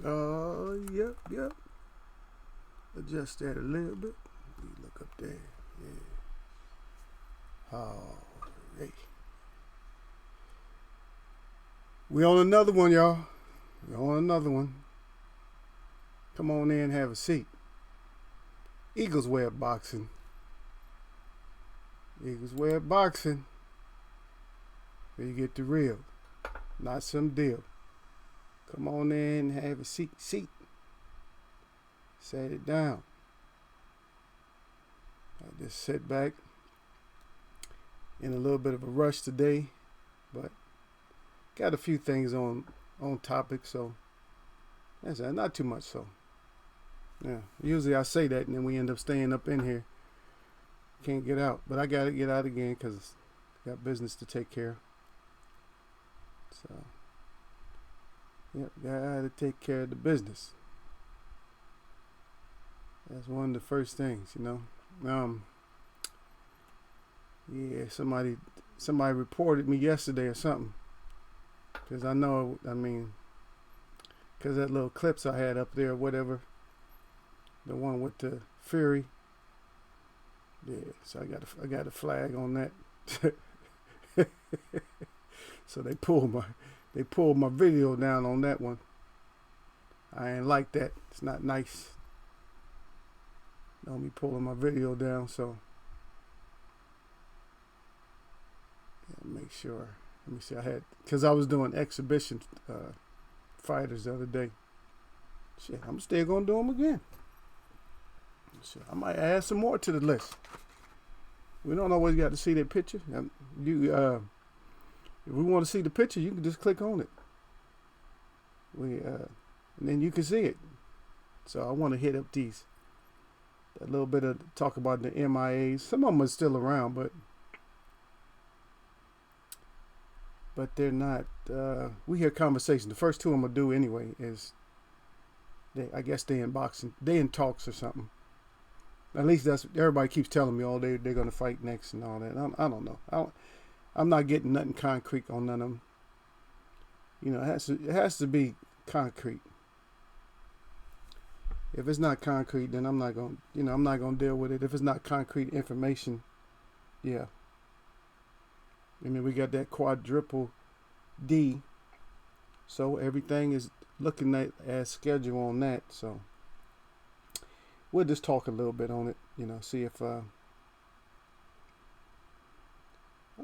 Yep. Adjust that a little bit. Look up there. Yeah. Oh, hey. We on another one, y'all. We on another one. Come on in and have a seat. EaglesWebb boxing. EaglesWebb boxing. Where you get the real, not some deal. Come on in and have a seat. Set it down. I just sit back. In a little bit of a rush today, but got a few things on topic, so that's not too much. So yeah, usually I say that and then we end up staying up in here. Can't get out, but I gotta get out again because I got business to take care of. So yep, gotta take care of the business. That's one of the first things, you know. Yeah, somebody reported me yesterday or something. Because I mean, because that little clips I had up there or whatever. The one with the Fury. Yeah, so I got a flag on that. So they pulled my video down on that one. I ain't like that. It's not nice. Don't be pulling my video down, so make sure. Let me see. Because I was doing exhibition fighters the other day. Shit, I'm still gonna do them again. Shit, I might add some more to the list. We don't always got to see that picture. If we want to see the picture, you can just click on it. And then you can see it. So I want to hit up a little bit of talk about the MIAs. Some of them are still around, but they're not. We hear conversation. The first two I'm gonna do anyway is I guess they in boxing. They in talks or something. At least that's everybody keeps telling me. They're gonna fight next and all that. I don't know. I'm not getting nothing concrete on none of them. You know, it has to be concrete. If it's not concrete, then I'm not gonna deal with it. If it's not concrete information, yeah. I mean, we got that quadruple D, so everything is looking at as schedule on that. So we'll just talk a little bit on it, see if I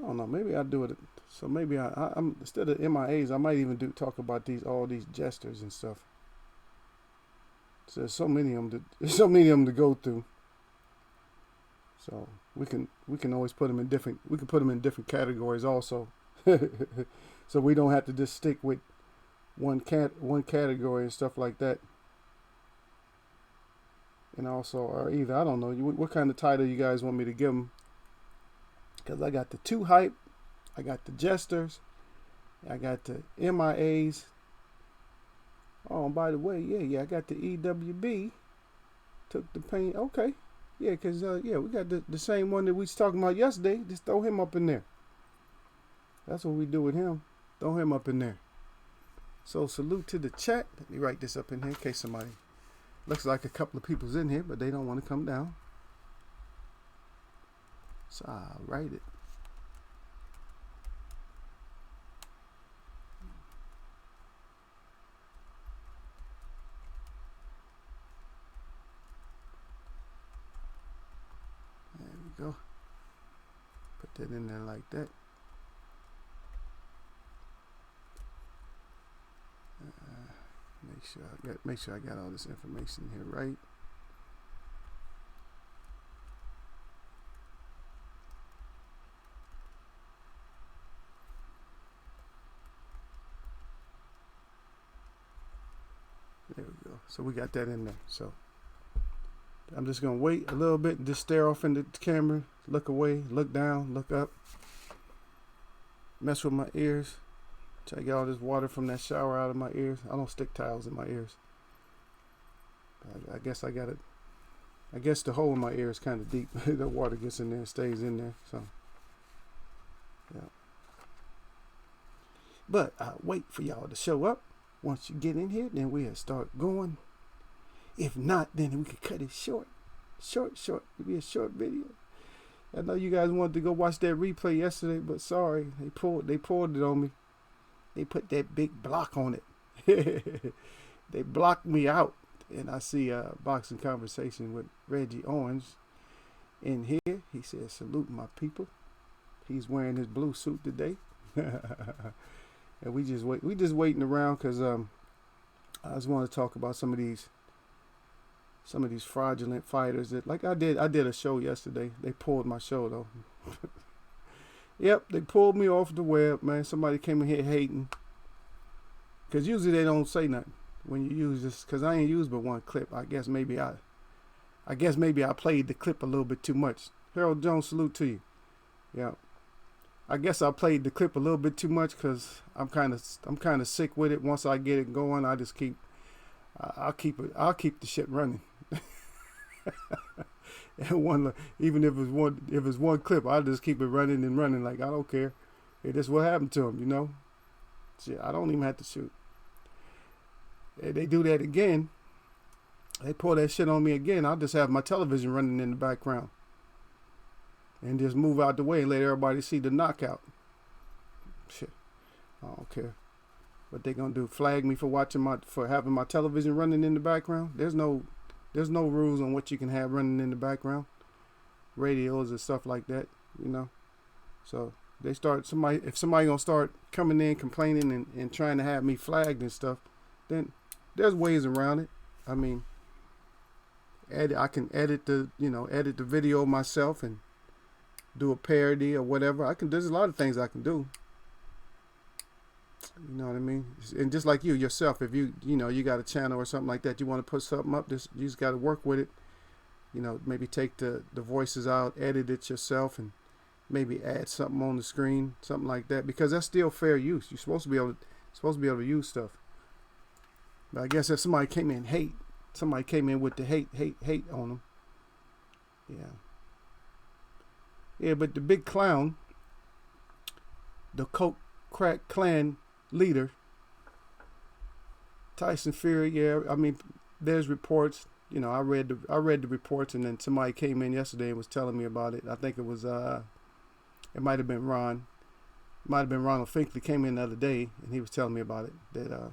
don't know. Maybe I'll do it. So maybe I'm instead of MIAs, I might even talk about all these jesters and stuff. So there's so many of them to go through. So we can always put them in different. We can put them in different categories also. So we don't have to just stick with one category and stuff like that. And also, or either I don't know what kind of title you guys want me to give them. Because I got the 2 hype, I got the jesters, I got the MIAs. Oh, and by the way, yeah, I got the EWB. Took the pain. Okay. Yeah, because, we got the same one that we was talking about yesterday. Just throw him up in there. That's what we do with him. Throw him up in there. So, salute to the chat. Let me write this up in here in case somebody... Looks like a couple of people's in here, but they don't want to come down. So, I'll write it. Go. Put that in there like that. Make sure I got all this information here right. There we go. So we got that in there. So I'm just gonna wait a little bit and just stare off into the camera, look away, look down, look up, mess with my ears, try to get all this water from that shower out of my ears. I don't stick towels in my ears. I guess I got it. I guess the hole in my ear is kind of deep. The water gets in there and stays in there. So, yeah. But I'll wait for y'all to show up. Once you get in here, then we'll start going. If not, then we could cut it short. Short. It'll be a short video. I know you guys wanted to go watch that replay yesterday, but sorry, they pulled it on me. They put that big block on it. They blocked me out. And I see a boxing conversation with Reggie Owens in here. He said, "Salute my people." He's wearing his blue suit today. And we just waiting around because I just want to talk about some of these fraudulent fighters that, like I did a show yesterday. They pulled my show though. Yep, they pulled me off the web, man. Somebody came in here hating. Because usually they don't say nothing when you use this. Because I ain't used but one clip. I guess maybe I played the clip a little bit too much. Harold Jones, salute to you. Yeah. I guess I played the clip a little bit too much because I'm kind of sick with it. Once I get it going, I'll keep the shit running. And even if it's one clip, I'll just keep it running and running. Like, I don't care. Hey, that's what happened to him, you know. Shit, I don't even have to shoot. If they do that again, they pull that shit on me again, I'll just have my television running in the background and just move out the way and let everybody see the knockout. Shit, I don't care what they gonna do. Flag me for having my television running in the background? There's no rules on what you can have running in the background. Radios and stuff like that, you know. So if somebody gonna start coming in complaining and trying to have me flagged and stuff, then there's ways around it. I mean, I can edit the video myself and do a parody or whatever. There's a lot of things I can do. You know what I mean? And just like you yourself, if you got a channel or something like that, you want to put something up, you just got to work with it. You know, maybe take the voices out, edit it yourself, and maybe add something on the screen, something like that, because that's still fair use. You're supposed to be able to use stuff. But I guess if somebody came in with the hate on them. Yeah, but the big clown, the Coke Crack Clan leader, Tyson Fury. Yeah, I mean, there's reports. You know, I read the reports, and then somebody came in yesterday and was telling me about it. I think it was it might have been Ron. Might have been Ronald Finkley came in the other day, and he was telling me about it. That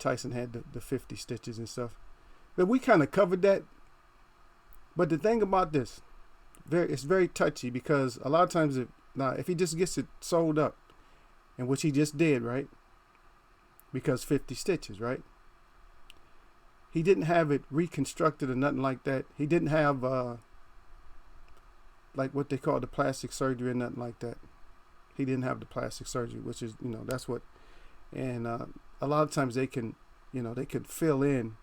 Tyson had the 50 stitches and stuff. But we kind of covered that. But the thing about this, it's very touchy, because a lot of times if he just gets it sold up, and which he just did, right? Because 50 stitches, right? He didn't have it reconstructed or nothing like that. He didn't have like what they call the plastic surgery or nothing like that. He didn't have the plastic surgery, which is, that's what. And a lot of times they can fill in,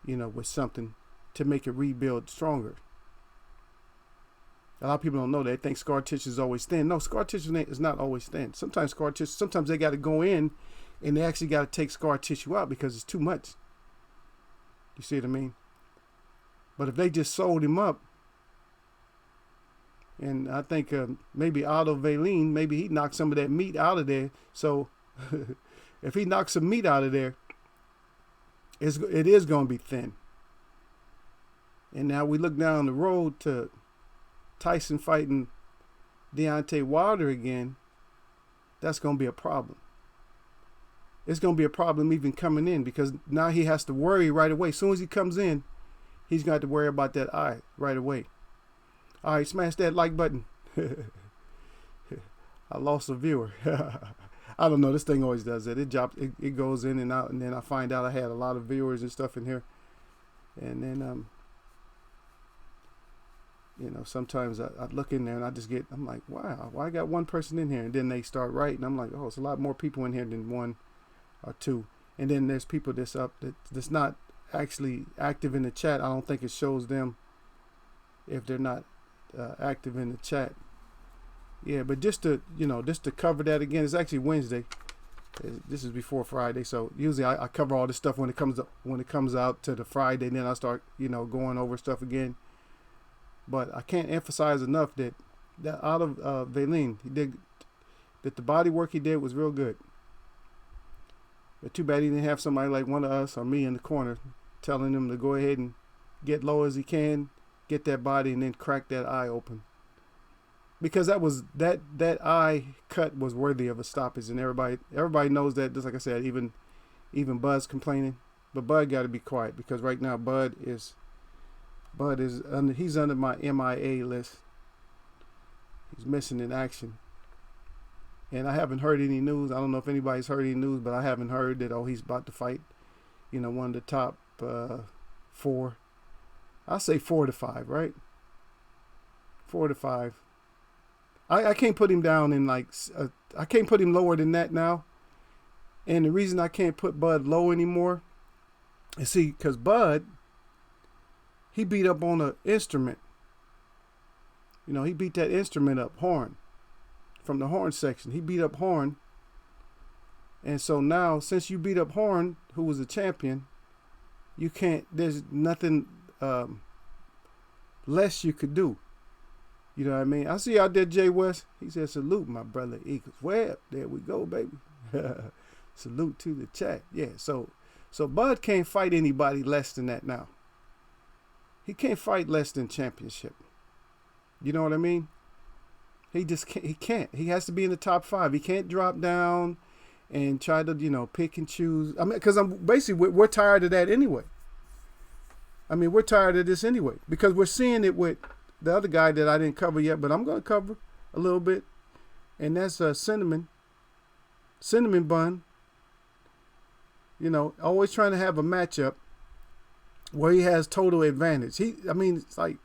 with something to make it rebuild stronger. A lot of people don't know that. They think scar tissue is always thin. No, scar tissue is not always thin. Sometimes sometimes they got to go in and they actually got to take scar tissue out because it's too much. You see what I mean? But if they just sewed him up, and I think maybe Otto Valine, maybe he knocked some of that meat out of there. So if he knocks some meat out of there, it is going to be thin. And now we look down the road to Tyson fighting Deontay Wilder again. That's going to be a problem. It's going to be a problem even coming in, because now he has to worry right away. As soon as he comes in, he's got to worry about that eye right away. All right, smash that like button. I lost a viewer. I don't know. This thing always does that. It goes in and out, and then I find out I had a lot of viewers and stuff in here. And then, sometimes I look in there and I'm like, wow, why I got one person in here? And then they start writing. I'm like, oh, it's a lot more people in here than one or two. And then there's people that's not actually active in the chat. I don't think it shows them if they're not active in the chat. Yeah, but just to cover that again, it's actually Wednesday. This is before Friday, so usually I cover all this stuff when it comes out to the Friday, and then I start going over stuff again. But I can't emphasize enough that out of Valine, that the body work he did was real good. But too bad he didn't have somebody like one of us or me in the corner telling him to go ahead and get low as he can, get that body, and then crack that eye open. Because that eye cut was worthy of a stoppage, and everybody knows that. Just like I said, even Bud's complaining, but Bud got to be quiet because right now Bud is he's under my MIA list. He's missing in action, and I haven't heard any news. I don't know if anybody's heard any news, but I haven't heard that he's about to fight, one of the top 4. I'll say 4 to 5, right? 4 to 5. I can't put him down in I can't put him lower than that now. And the reason I can't put Bud low anymore is because Bud, he beat up on an instrument. He beat that instrument up, horn, from the horn section. He beat up horn. And so now, since you beat up horn, who was a champion, there's nothing less you could do. You know what I mean? I see out there Jay West. He said, salute my brother EaglesWebb. There we go, baby. Salute to the chat. Yeah, so Bud can't fight anybody less than that now. He can't fight less than championship. You know what I mean? He just can't. He can't. He has to be in the top 5. He can't drop down and try to, pick and choose. I mean, because we're tired of that anyway. I mean, we're tired of this anyway because we're seeing it with the other guy that I didn't cover yet, but I'm going to cover a little bit, and that's Cinnamon Bun. Always trying to have a matchup where he has total advantage. It's like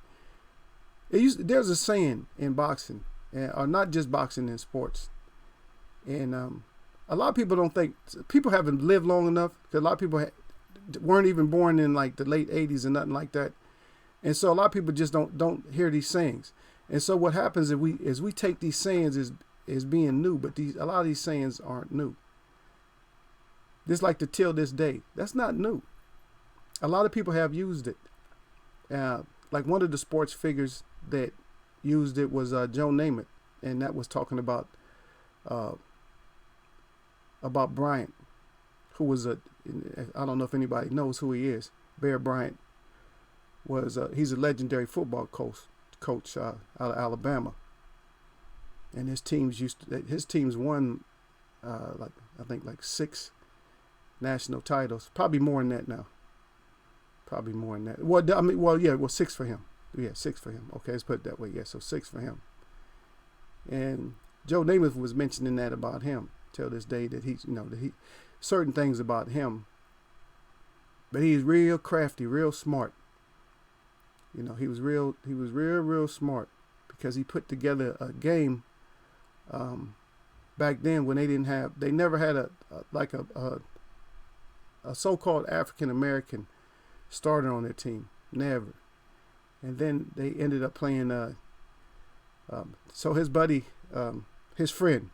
there's a saying in boxing, or not just boxing, in sports, and a lot of people don't think people haven't lived long enough because a lot of people weren't even born in like the late 80s and nothing like that. And so a lot of people just don't hear these sayings. And so what happens is we take these sayings as being new, but a lot of these sayings aren't new. Just like the till this day. That's not new. A lot of people have used it. Like one of the sports figures that used it was Joe Namath, and that was talking about Bryant, who was I don't know if anybody knows who he is. Bear Bryant he's a legendary football coach out of Alabama, and his teams won I think 6 national titles, probably more than that now. Probably more than that. Well, 6 for him. Yeah, 6 for him. Okay, let's put it that way. Yeah, so 6 for him. And Joe Namath was mentioning that about him till this day, that he certain things about him, but he's real crafty, real smart. He was real smart because he put together a game back then when they never had a so-called African American starter on their team, never. And then they ended up playing. So his buddy, his friend,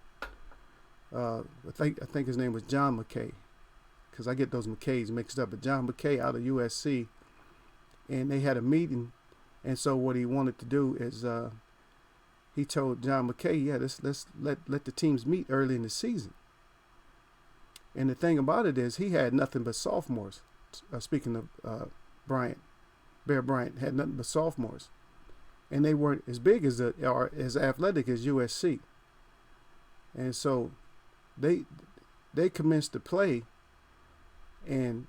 I think his name was John McKay, because I get those McKays mixed up. But John McKay out of USC. And they had a meeting, and so what he wanted to do is he told John McKay, let's let the teams meet early in the season. And the thing about it is he had nothing but sophomores. Speaking of Bear Bryant had nothing but sophomores, and they weren't as big or as athletic as USC. And so they commenced to play, and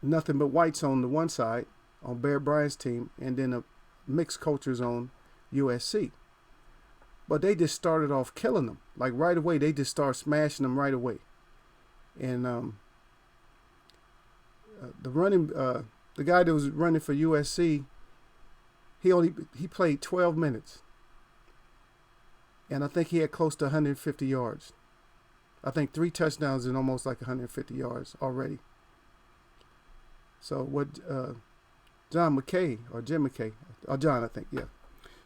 nothing but whites on the one side, on Bear Bryant's team, and then a mixed cultures on USC. But they just started off killing them. Like right away, they just started smashing them right away. And the guy that was running for USC, he played 12 minutes. And I think he had close to 150 yards. I think 3 touchdowns and almost like 150 yards already. So what John McKay, or Jim McKay, or John, I think, yeah.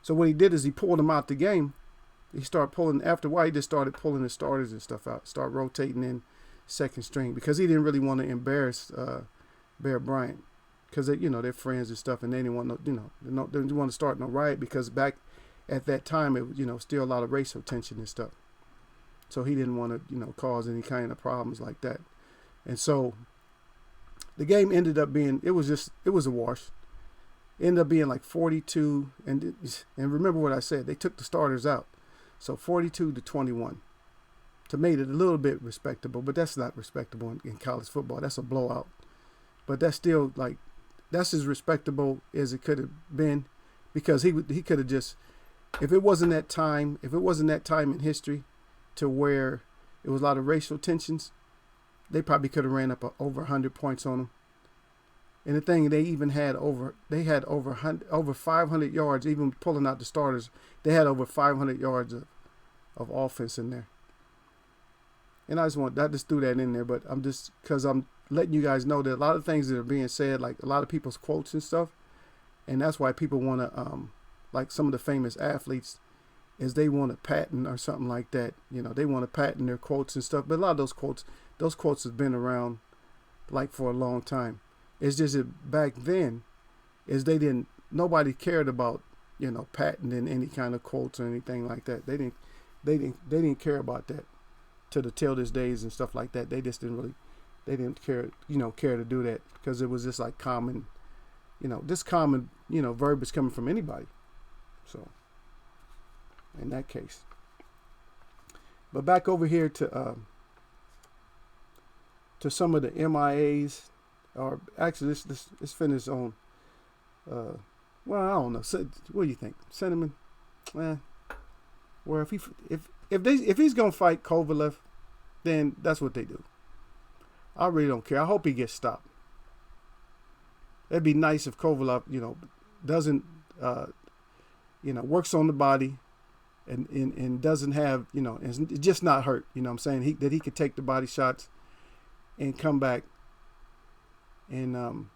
So what he did is he pulled him out the game. He started pulling, after a while, he just started pulling the starters and stuff out, start rotating in second string, because he didn't really want to embarrass Bear Bryant, because they're friends and stuff, and they didn't want they didn't want to start no riot, because back at that time it was still a lot of racial tension and stuff. So he didn't want to cause any kind of problems like that. And so the game ended up being, it was a wash. It ended up being like 42. And remember what I said, they took the starters out. So 42-21. To made it a little bit respectable, but that's not respectable in college football. That's a blowout. But that's still like, that's as respectable as it could have been, because he could have just, if it wasn't that time in history to where it was a lot of racial tensions, they probably could have ran up over 100 points on them. And the thing, they had over 500 yards, even pulling out the starters. They had over 500 yards of offense in there. And I just threw that in there, but because I'm letting you guys know that a lot of things that are being said, like a lot of people's quotes and stuff, and that's why people want to, like some of the famous athletes, is they want to patent or something like that. You know, they want to patent their quotes and stuff. But a lot of those quotes have been around like for a long time. It's just that back then, nobody cared about, you know, patenting any kind of quotes or anything like that. They didn't care about that till this days and stuff like that. They just didn't care to do that, because it was just like common, verbiage coming from anybody. So in that case, but back over here to some of the MIAs, or actually let's finish on, well, I don't know. So, what do you think? Cinnamon? Where if he's gonna fight Kovalev, then that's what they do. I really don't care. I hope he gets stopped. It'd be nice if Kovalev, doesn't, works on the body, and doesn't have, is just not hurt. You know what I'm saying? That he could take the body shots and come back and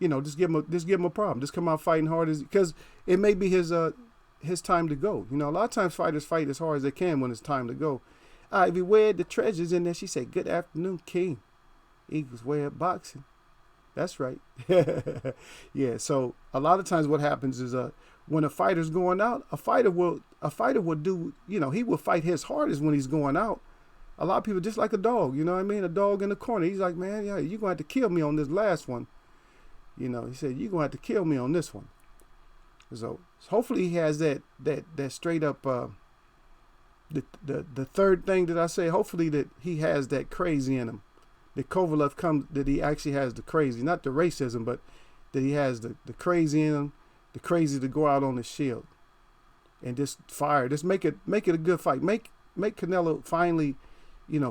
just give him a problem. Just come out fighting hard, because it may be his time to go. A lot of times fighters fight as hard as they can when it's time to go. Ivy Webb, the treasure's in there. She said, "Good afternoon, King. EaglesWebb boxing." That's right. Yeah. So a lot of times what happens is when a fighter's going out, a fighter will do, he will fight his hardest when he's going out. A lot of people, just like a dog, you know what I mean? A dog in the corner. He's like, "Man, yeah, you're going to have to kill me on this last one." He said, "You're going to have to kill me on this one." So hopefully he has that straight up, the third thing that I say, hopefully that he has that crazy in him. That Kovalev that he actually has the crazy, not the racism, but that he has the crazy in him, the crazy to go out on his shield and just fire. Just make it a good fight. Make Canelo finally,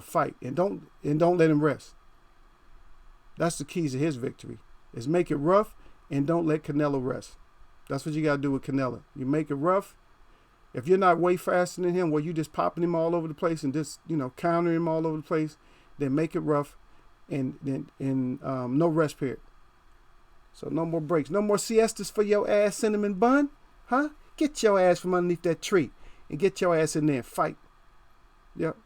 fight, and don't let him rest. That's the keys to his victory, is make it rough and don't let Canelo rest. That's what you got to do with Canelo. You make it rough. If you're not way faster than him, where you just popping him all over the place and just, countering him all over the place, then make it rough, and no rest period. So no more breaks. No more siestas for your ass, cinnamon bun. Huh? Get your ass from underneath that tree and get your ass in there and fight. Yep.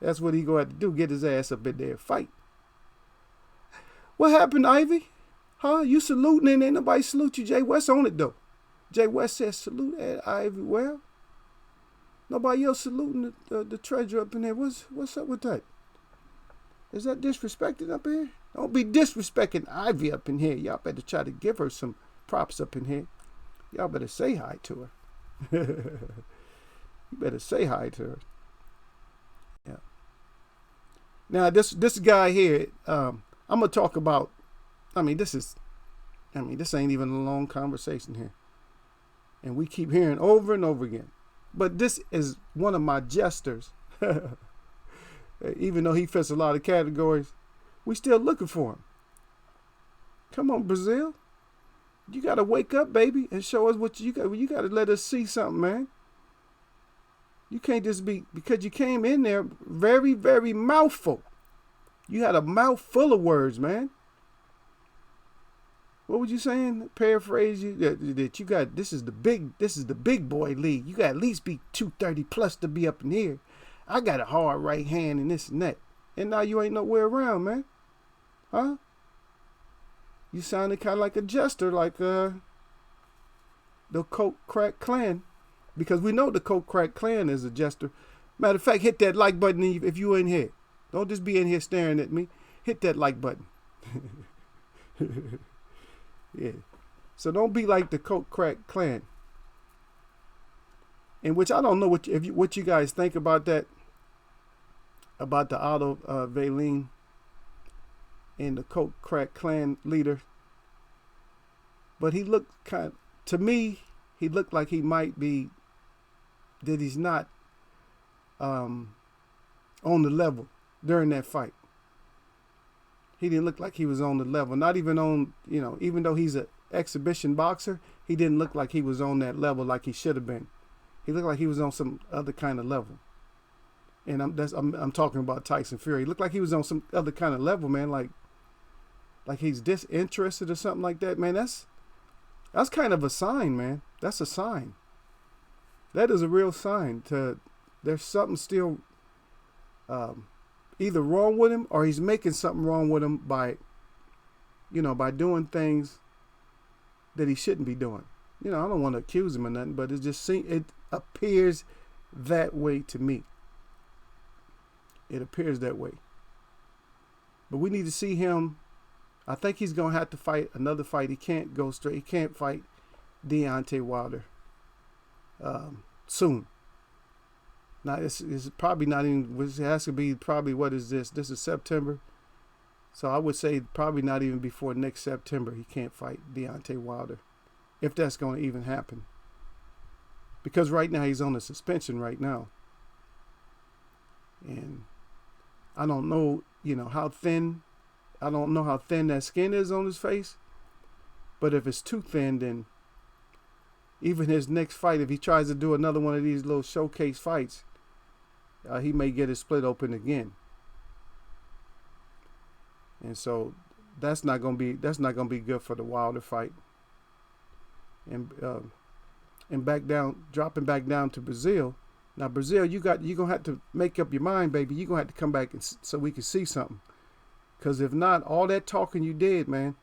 That's what he going to have to do. Get his ass up in there and fight. What happened, Ivy? Huh? You saluting and ain't nobody salute you. Jay West on it, though. Jay West says salute at Ivy. Well, nobody else saluting the treasure up in there. What's up with that? Is that disrespecting up here? Don't be disrespecting Ivy up in here. Y'all better try to give her some props up in here. Y'all better say hi to her. You better say hi to her. Yeah. Now this guy here, I'm gonna talk about. This ain't even a long conversation here, and we keep hearing over and over again. But this is one of my jesters. Even though he fits a lot of categories, we still looking for him. Come on, Brazil. You got to wake up, baby, and show us what you got. You got to let us see something, man. You can't just be, because you came in there very, very mouthful. You had a mouth full of words, man. What was you saying? Paraphrase you that you got. This is the big boy league. You got to at least be 230 plus to be up in here. I got a hard right hand and this and that. And now you ain't nowhere around, man. Huh? You sounded kind of like a jester, like the Coke Crack Clan. Because we know the Coke Crack Clan is a jester. Matter of fact, hit that like button if you in here. Don't just be in here staring at me. Hit that like button. Yeah. So don't be like the Coke Crack Clan. In which I don't know what you guys think about that, about the Otto Valine and the Coke Crack Clan leader. But he looked to me, he looked like he might be, that he's not on the level during that fight. He didn't look like he was on the level. Not even on, even though he's an exhibition boxer, he didn't look like he was on that level like he should have been. He looked like he was on some other kind of level. And I'm talking about Tyson Fury. He looked like he was on some other kind of level, man. Like he's disinterested or something like that, man. That's kind of a sign, man. That's a sign. That is a real sign. There's something still either wrong with him, or he's making something wrong with him by doing things that he shouldn't be doing. I don't want to accuse him of nothing, but it appears that way to me. It appears that way. But we need to see him. I think he's going to have to fight another fight. He can't go straight. He can't fight Deontay Wilder soon. Now, it's probably not even, it has to be probably, what is this? This is September. So I would say probably not even before next September he can't fight Deontay Wilder, if that's going to even happen. Because right now he's on a suspension right now. And I don't know, how thin, I don't know how thin that skin is on his face. But if it's too thin, then even his next fight, if he tries to do another one of these little showcase fights, he may get it split open again. And so that's not gonna be good for the Wilder fight. And dropping back down to Brazil. Now Brazil, you're gonna have to make up your mind, baby. You're gonna have to come back so we can see something. Because if not, all that talking you did, man.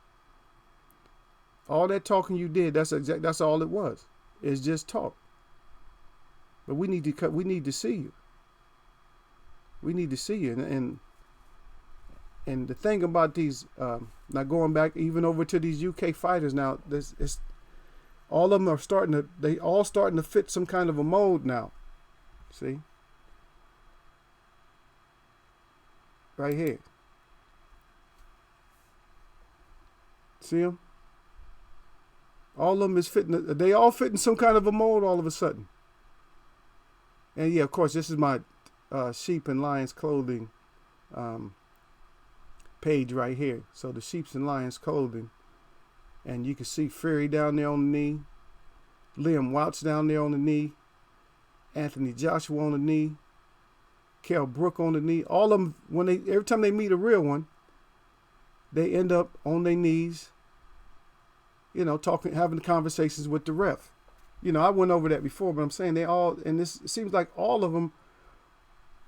All that talking you did, that's all it was. It's just talk. But we need to see you. We need to see you. And the thing about these, now going back even over to these UK fighters now, all of them are starting to fit some kind of a mold now. See? Right here. See them? All of them is fitting. They all fit in some kind of a mold all of a sudden. And yeah, of course, this is my Sheep and Lions Clothing page right here. So the Sheeps and Lions Clothing. And you can see Fury down there on the knee. Liam Welch down there on the knee. Anthony Joshua on the knee. Kell Brook on the knee. All of them, every time they meet a real one, they end up on their knees, talking, having conversations with the ref. I went over that before, but I'm saying it seems like all of them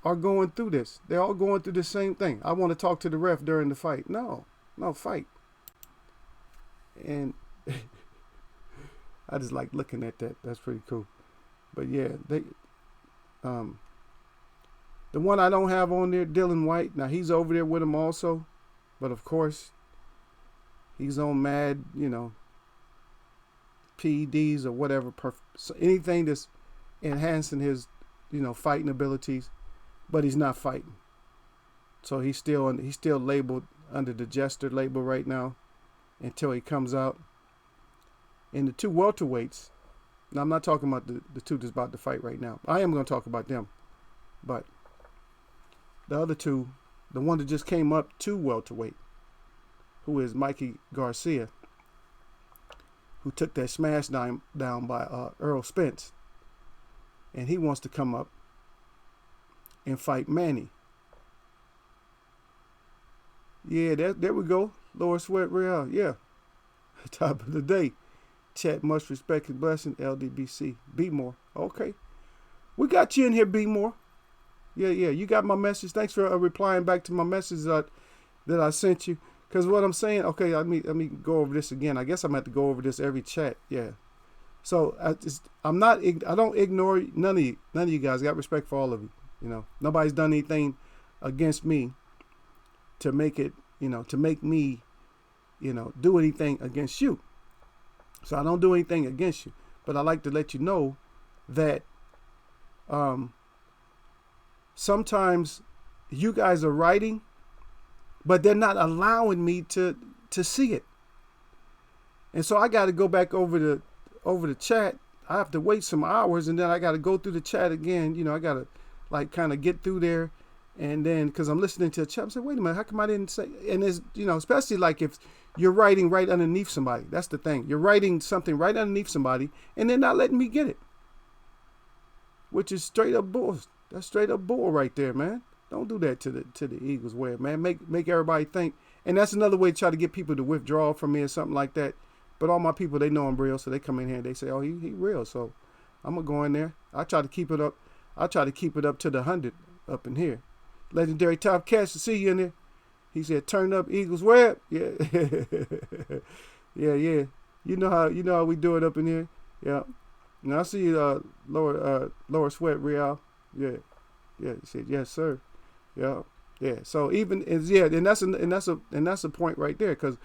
are going through this. They're all going through the same thing. I want to talk to the ref during the fight. No, fight. And I just like looking at that. That's pretty cool. But yeah, the one I don't have on there, Dylan White. Now he's over there with him also, but of course he's on mad, PEDs or whatever, so anything that's enhancing his, fighting abilities, but he's not fighting. So he's still labeled under the Jester label right now until he comes out. And the two welterweights, now I'm not talking about the two that's about to fight right now. I am going to talk about them, but the other two, the one that just came up to welterweight, who is Mikey Garcia, who took that smash down by Earl Spence. And he wants to come up and fight Manny. Yeah, there we go. Lower Sweat Real. Yeah. Top of the day. Chat, much respect and blessing. LDBC. Be more. Okay. We got you in here, Be more. Yeah. You got my message. Thanks for replying back to my message that I sent you. Because what I'm saying, okay, let me go over this again. I guess I'm going to have to go over this every chat. Yeah. So I don't ignore none of you guys. I got respect for all of you. Nobody's done anything against me to make it, to make me, do anything against you. So I don't do anything against you. But I like to let you know that sometimes you guys are writing, but they're not allowing me to see it. And so I got to go back over the chat. I have to wait some hours, and then I got to go through the chat again. I got to like kind of get through there. And then, because I'm listening to the chat, I said, wait a minute, how come I didn't say? And it's, especially like if you're writing right underneath somebody. That's the thing. You're writing something right underneath somebody, and they're not letting me get it. Which is straight up bull. That's straight up bull right there, man. Don't do that to the EaglesWebb, man. Make everybody think. And that's another way to try to get people to withdraw from me or something like that. But all my people, they know I'm real, so they come in here and they say, oh, he real. So I'm going to go in there. I try to keep it up. I try to keep it up to the 100 up in here. Legendary Top Cash, to see you in there. He said, turn up EaglesWebb. Yeah. yeah. You know how we do it up in here. Yeah. Now I see Lower Sweat Real. Yeah. He said, yes, sir. Yeah. So and that's a point right there, because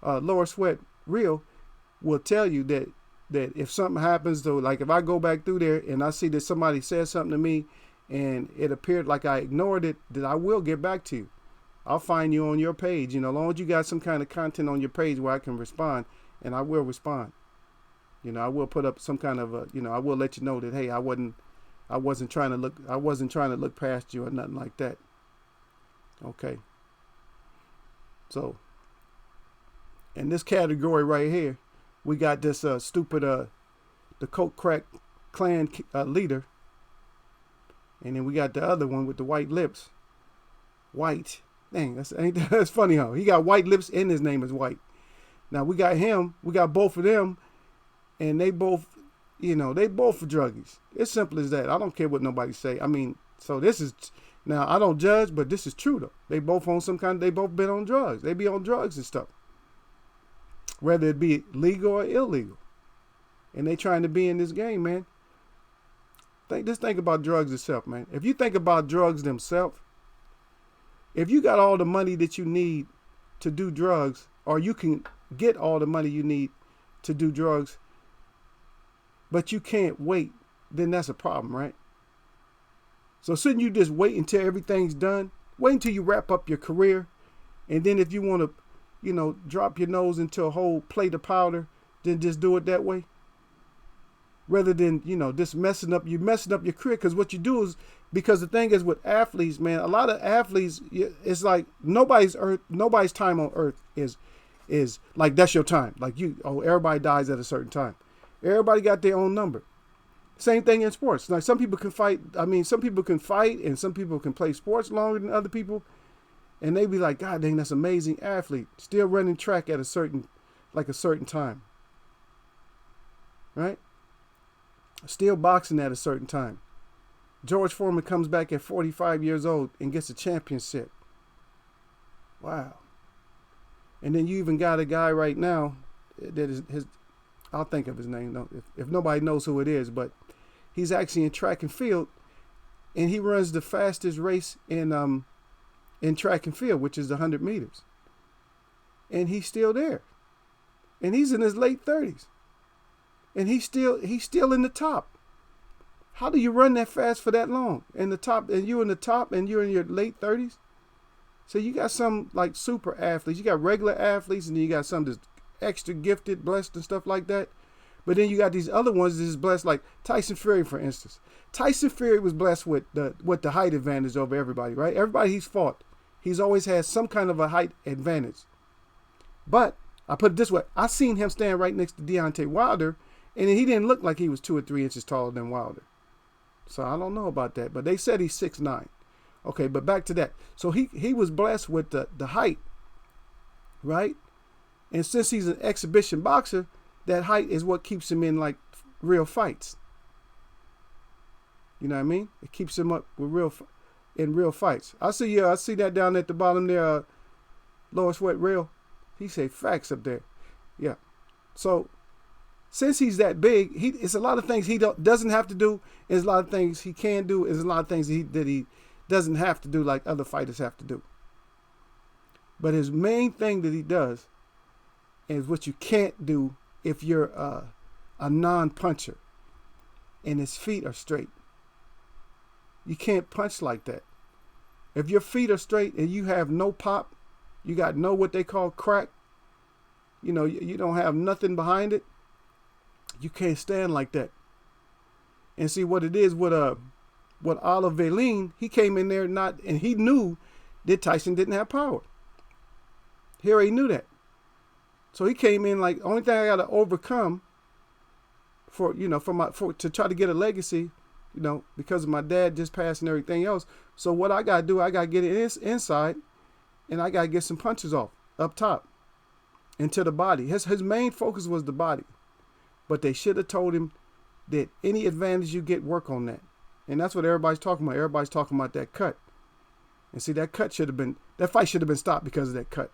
Lower Sweat Real will tell you that if something happens, though, like if I go back through there and I see that somebody said something to me and it appeared like I ignored it, that I will get back to you. I'll find you on your page, as long as you got some kind of content on your page where I can respond, and I will respond. I will put up some kind of I will let you know that, hey, I wasn't trying to look past you or nothing like that. Okay. So, in this category right here, we got this stupid the Coke Crack Clan leader, and then we got the other one with the white lips. White. Dang, that's funny how he got white lips and his name is White. Now we got both of them, and they both for druggies. It's simple as that. I don't care what nobody say. I mean, so this is, now I don't judge, but this is true though. They both been on drugs. They be on drugs and stuff, whether it be legal or illegal. And they trying to be in this game, man. Just think about drugs itself, man. If you think about drugs themselves, if you got all the money that you need to do drugs, or you can get all the money you need to do drugs, but you can't wait, then that's a problem, right? So shouldn't you just wait until everything's done? Wait until you wrap up your career. And then if you want to, drop your nose into a whole plate of powder, then just do it that way. Rather than, just messing up your career. Because what you do is, because the thing is with athletes, man, a lot of athletes, it's like nobody's time on earth is like, that's your time. Like everybody dies at a certain time. Everybody got their own number. Same thing in sports. Like some people can fight. Some people can fight and some people can play sports longer than other people. And they be like, God dang, that's amazing athlete. Still running track at a certain time. Right? Still boxing at a certain time. George Foreman comes back at 45 years old and gets a championship. Wow. And then you even got a guy right now that is I'll think of his name if nobody knows who it is, but he's actually in track and field, and he runs the fastest race in track and field, which is the 100 meters. And he's still there. And he's in his late 30s. And he's still in the top. How do you run that fast for that long? In the top, and you're in the top, and you're in your late 30s? So you got some like super athletes. You got regular athletes, and then you got some that's extra gifted, blessed, and stuff like that. But then you got these other ones that's blessed, like Tyson Fury, for instance. Tyson Fury was blessed with the height advantage over everybody, right? Everybody he's fought, he's always had some kind of a height advantage. But I put it this way: I seen him stand right next to Deontay Wilder, and he didn't look like he was 2 or 3 inches taller than Wilder. So I don't know about that, but they said he's 6'9". Okay, but back to that. So he was blessed with the height, right? And since he's an exhibition boxer, that height is what keeps him in like real fights. You know what I mean? It keeps him up with real fights. I see that down at the bottom there, Lower Sweat Real. He say facts up there. Yeah. So since he's that big, it's a lot of things he doesn't have to do. There's a lot of things he can do. There's a lot of things that doesn't have to do like other fighters have to do. But his main thing that he does is what you can't do if you're a non-puncher and his feet are straight. You can't punch like that. If your feet are straight and you have no pop, you got no what they call crack, you don't have nothing behind it, you can't stand like that. And see what it is with Oliver Lean, he came in there and he knew that Tyson didn't have power. He already knew that. So he came in like, only thing I got to overcome to try to get a legacy, because of my dad just passed and everything else. So what I got to do, I got to get it inside, and I got to get some punches off up top into the body. His main focus was the body, but they should have told him that any advantage you get, work on that. And that's what everybody's talking about. Everybody's talking about that cut. And see, that fight should have been stopped because of that cut.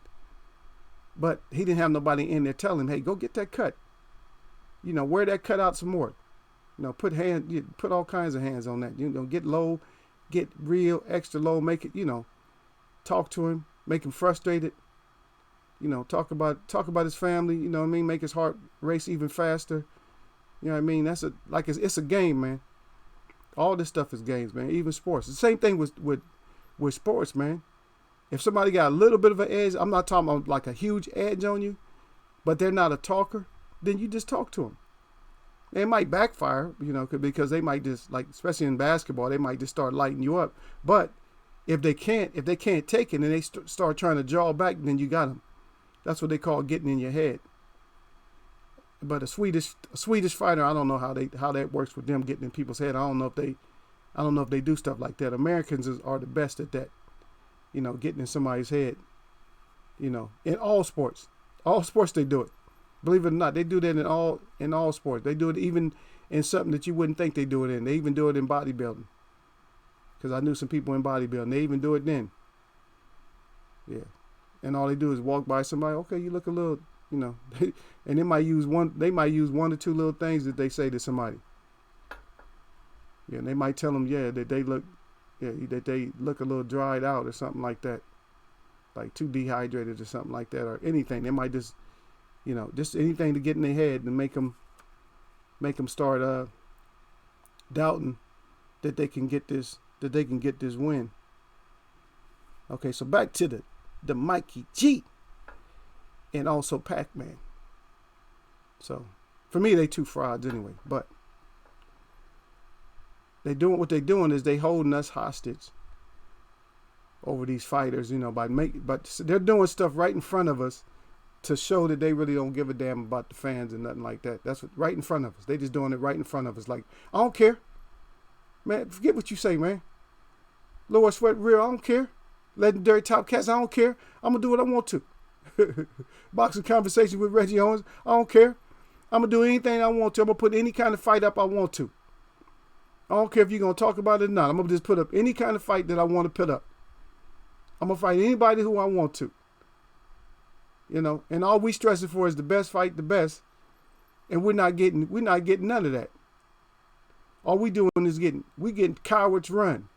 But he didn't have nobody in there telling him, hey, go get that cut. Wear that cut out some more. Put all kinds of hands on that. Get low, get real, extra low, make it, talk to him, make him frustrated. Talk about his family, make his heart race even faster. That's it's a game, man. All this stuff is games, man. Even sports. The same thing with sports, man. If somebody got a little bit of an edge, I'm not talking about like a huge edge on you, but they're not a talker, then you just talk to them. It might backfire, because they might just, like, especially in basketball, they might just start lighting you up. But if they can't take it and they start trying to draw back, then you got them. That's what they call getting in your head. But a Swedish fighter, I don't know how that works with them getting in people's head. I don't know if they do stuff like that. Americans are the best at that. Getting in somebody's head. In all sports. All sports they do it. Believe it or not, they do that in all sports. They do it even in something that you wouldn't think they do it in. They even do it in bodybuilding. Because I knew some people in bodybuilding. They even do it then. Yeah. And all they do is walk by somebody, okay, you look a little, and they might use one or two little things that they say to somebody. Yeah, and they might tell them, that they look a little dried out or something like that. Like too dehydrated or something like that, or anything. They might just, just anything to get in their head and make them start doubting that they can get this win. Okay, so back to the Mikey G and also Pac-Man. So for me, they two frauds anyway, but what they're doing is they holding us hostage over these fighters, but they're doing stuff right in front of us to show that they really don't give a damn about the fans and nothing like that. That's right in front of us. They just doing it right in front of us. Like, I don't care. Man, forget what you say, man. Lower Sweat Real, I don't care. Legendary Top Cats, I don't care. I'm going to do what I want to. Boxing Conversation with Reggie Owens, I don't care. I'm going to do anything I want to. I'm going to put any kind of fight up I want to. I don't care if you're going to talk about it or not. I'm going to just put up any kind of fight that I want to put up. I'm going to fight anybody who I want to. And all we stressing for is the best fight, the best. And we're not getting none of that. All we doing is getting cowards run.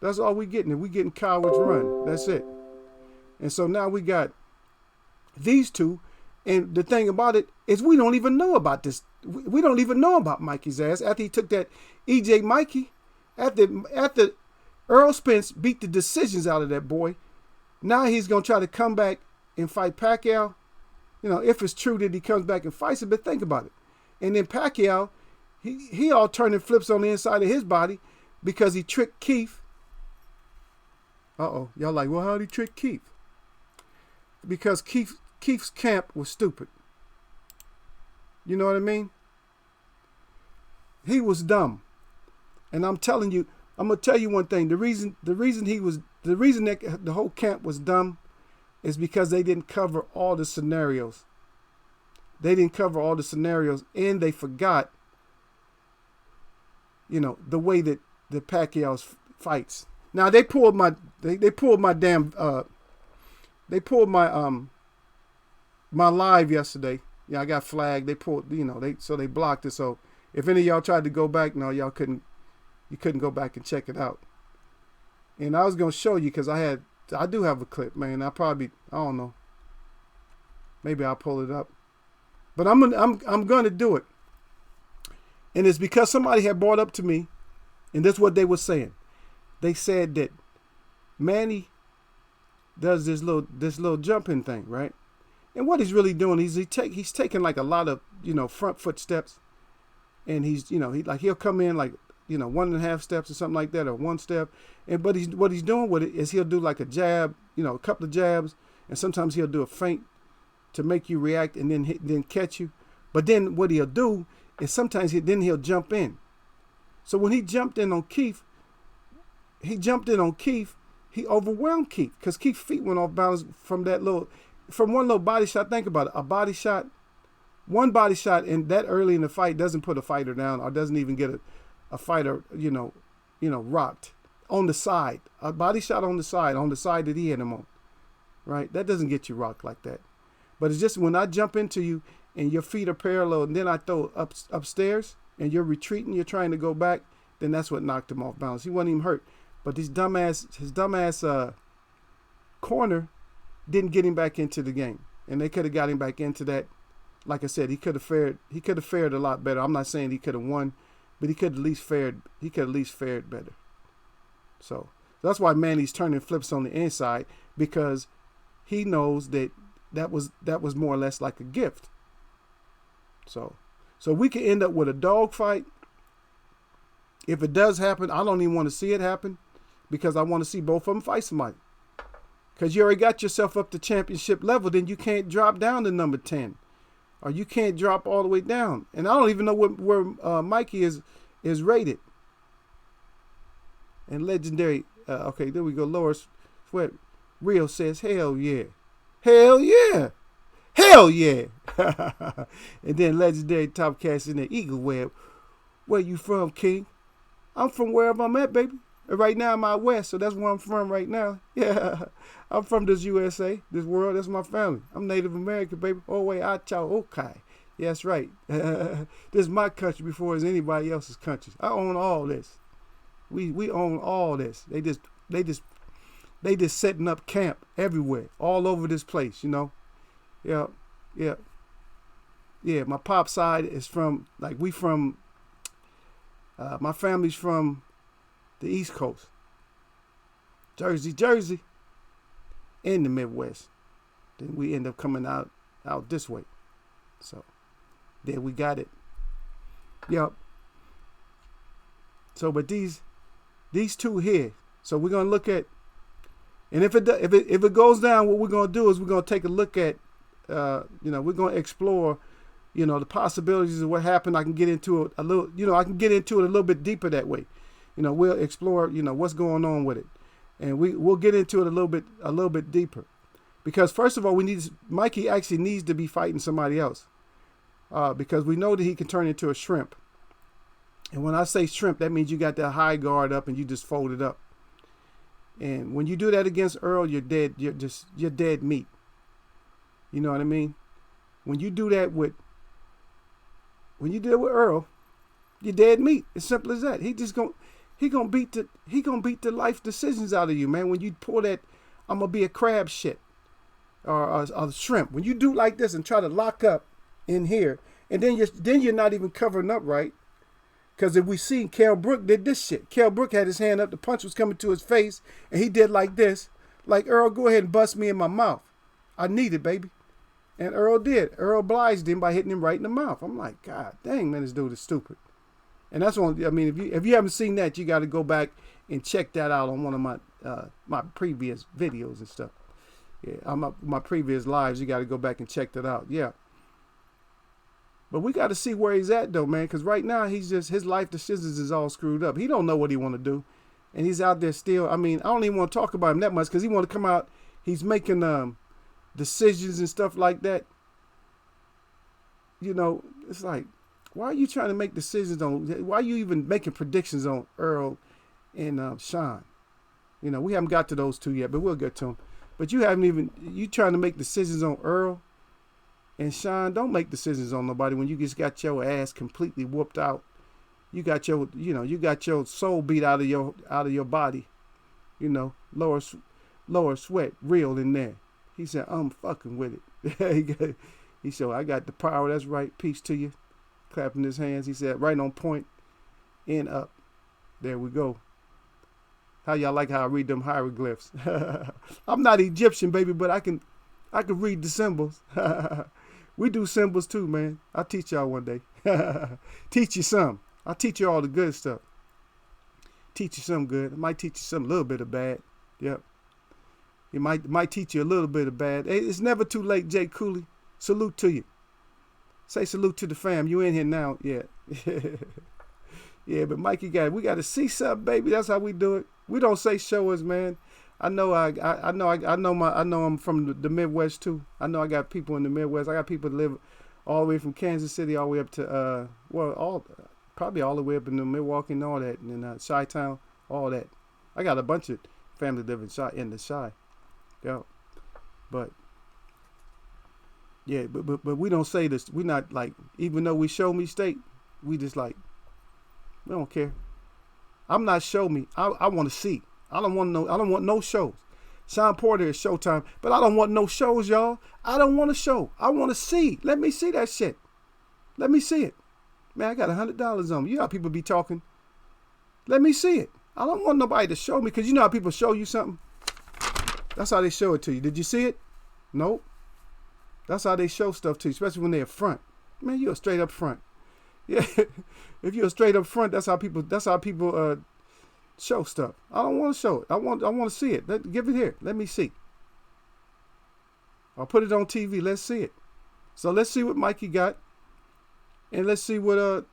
That's all we getting. We getting cowards run. That's it. And so now we got these two. And the thing about it is we don't even know about this. We don't even know about Mikey's ass after he took that EJ Mikey. After Earl Spence beat the decisions out of that boy. Now he's going to try to come back and fight Pacquiao. If it's true that he comes back and fights it, but think about it. And then Pacquiao, he all turning flips on the inside of his body because he tricked Keith. Uh-oh. Y'all like, well, how'd he trick Keith? Because Keith's camp was stupid. You know what I mean? He was dumb. And I'm telling you, I'm going to tell you one thing. The reason that the whole camp was dumb is because they didn't cover all the scenarios. They didn't cover all the scenarios, and they forgot, the way that the Pacquiao fights. Now they pulled my my live yesterday. Yeah, I got flagged. They pulled, they blocked it. So if any of y'all tried to go back, no, you couldn't go back and check it out. And I was gonna show you because I do have a clip, man. I don't know, maybe I'll pull it up, but I'm gonna do it. And it's because somebody had brought up to me, and this is what they were saying. They said that Manny does this little jumping thing, right? And what he's really doing is he's taking like a lot of front foot steps, and he'll come in like 1.5 steps or something like that, or 1 step, and what he's doing with it is he'll do like a jab, a couple of jabs, and sometimes he'll do a feint to make you react and then catch you. But then what he'll do is sometimes he'll jump in. So when he jumped in on Keith, he overwhelmed Keith because Keith's feet went off balance from one little body shot. Think about it. One body shot in that early in the fight doesn't put a fighter down or doesn't even get a fighter, rocked on the side. A body shot on the side that he hit him on, right? That doesn't get you rocked like that. But it's just when I jump into you and your feet are parallel and then I throw upstairs and you're retreating, you're trying to go back, then that's what knocked him off balance. He wasn't even hurt. But his dumbass corner didn't get him back into the game. And they could have got him back into that. Like I said, he could have fared a lot better. I'm not saying he could have won, but he could at least fared better. So that's why Manny's turning flips on the inside, because he knows that was more or less like a gift. So we could end up with a dog fight. If it does happen, I don't even want to see it happen, because I want to see both of them fight somebody. Because you already got yourself up to championship level, then you can't drop down to number 10. Or you can't drop all the way down. And I don't even know where Mikey is rated. And legendary, okay, there we go. Laura Sweat Rio says, hell yeah. Hell yeah. Hell yeah. And then legendary top cast in the EaglesWebb. Where you from, King? I'm from wherever I'm at, baby. And right now I'm out west, so that's where I'm from right now. Yeah. I'm from this USA, this world. That's my family. I'm Native American, baby. Oh, wait, Achaw Okai. Yeah, that's right. This is my country before it's anybody else's country. I own all this. We own all this. They just setting up camp everywhere, all over this place, Yeah. My pop side is from, my family's from the East Coast. Jersey. In the Midwest. Then we end up coming out this way. So there we got it. Yep. So but these two here. So we're gonna look at, and if it goes down, what we're gonna do is we're gonna take a look at we're gonna explore, the possibilities of what happened. I can get into it a little, I can get into it a little bit deeper that way. We'll explore, what's going on with it. And we'll get into it a little bit deeper. Because first of all, Mikey actually needs to be fighting somebody else. Because we know that he can turn into a shrimp. And when I say shrimp, that means you got that high guard up and you just fold it up. And when you do that against Earl, you're dead. You're dead meat. You know what I mean? When you do that with Earl, you're dead meat. As simple as that. He gonna beat the life decisions out of you, man. When you pull that, I'm gonna be a crab shit or a shrimp. When you do like this and try to lock up in here, and then you're not even covering up right. Because if we see Kell Brook did this shit. Kell Brook had his hand up, the punch was coming to his face, and he did like this. Like, Earl, go ahead and bust me in my mouth. I need it, baby. And Earl did. Earl obliged him by hitting him right in the mouth. I'm like, God dang, man, this dude is stupid. And that's one. I mean, if you haven't seen that, you got to go back and check that out on one of my previous videos and stuff. Yeah, on my previous lives, you got to go back and check that out. Yeah. But we got to see where he's at, though, man, because right now his life decisions is all screwed up. He don't know what he want to do, and he's out there still. I mean, I don't even want to talk about him that much because he want to come out. He's making decisions and stuff like that. It's like, why are you trying to make decisions on? Why are you even making predictions on Earl and Sean? We haven't got to those two yet, but we'll get to them. But you trying to make decisions on Earl and Sean. Don't make decisions on nobody when you just got your ass completely whooped out. You got your soul beat out of your body. you know, lower sweat real in there. He said, I'm fucking with it. He said, I got the power. That's right. Peace to you. Clapping his hands. He said, right on point and up. There we go. How y'all like how I read them hieroglyphs? I'm not Egyptian, baby, but I can read the symbols. We do symbols too, man. I'll teach y'all one day. Teach you some. I'll teach you all the good stuff. Teach you some good. I might teach you some little bit of bad. Yep. It might teach you a little bit of bad. Hey, it's never too late, Jay Cooley. Salute to you. Say salute to the fam. You in here now. Yeah. Yeah, but Mikey we got to see something, baby. That's how we do it. We don't say show us, man. I know I'm from the Midwest too. I know I got people in the Midwest. I got people that live all the way from Kansas City all the way up to probably all the way up into Milwaukee and all that, and then Chi-Town, all that. I got a bunch of family living in the Chi. Yeah. But yeah, but we don't say this. We not like, even though we show me state, we just like, we don't care. I'm not show me. I want to see. I don't want no shows. Sean Porter is Showtime, but I don't want no shows, y'all. I don't want a show. I want to see. Let me see that shit. Let me see it. Man, I got $100 on me. You know how people be talking. Let me see it. I don't want nobody to show me, because you know how people show you something? That's how they show it to you. Did you see it? Nope. That's how they show stuff to you, especially when they're front. Man, you're straight up front. Yeah. If you're straight up front, that's how people show stuff. I don't want to show it. I want to see it. Give it here. Let me see. I'll put it on TV. Let's see it. So let's see what Mikey got. And let's see what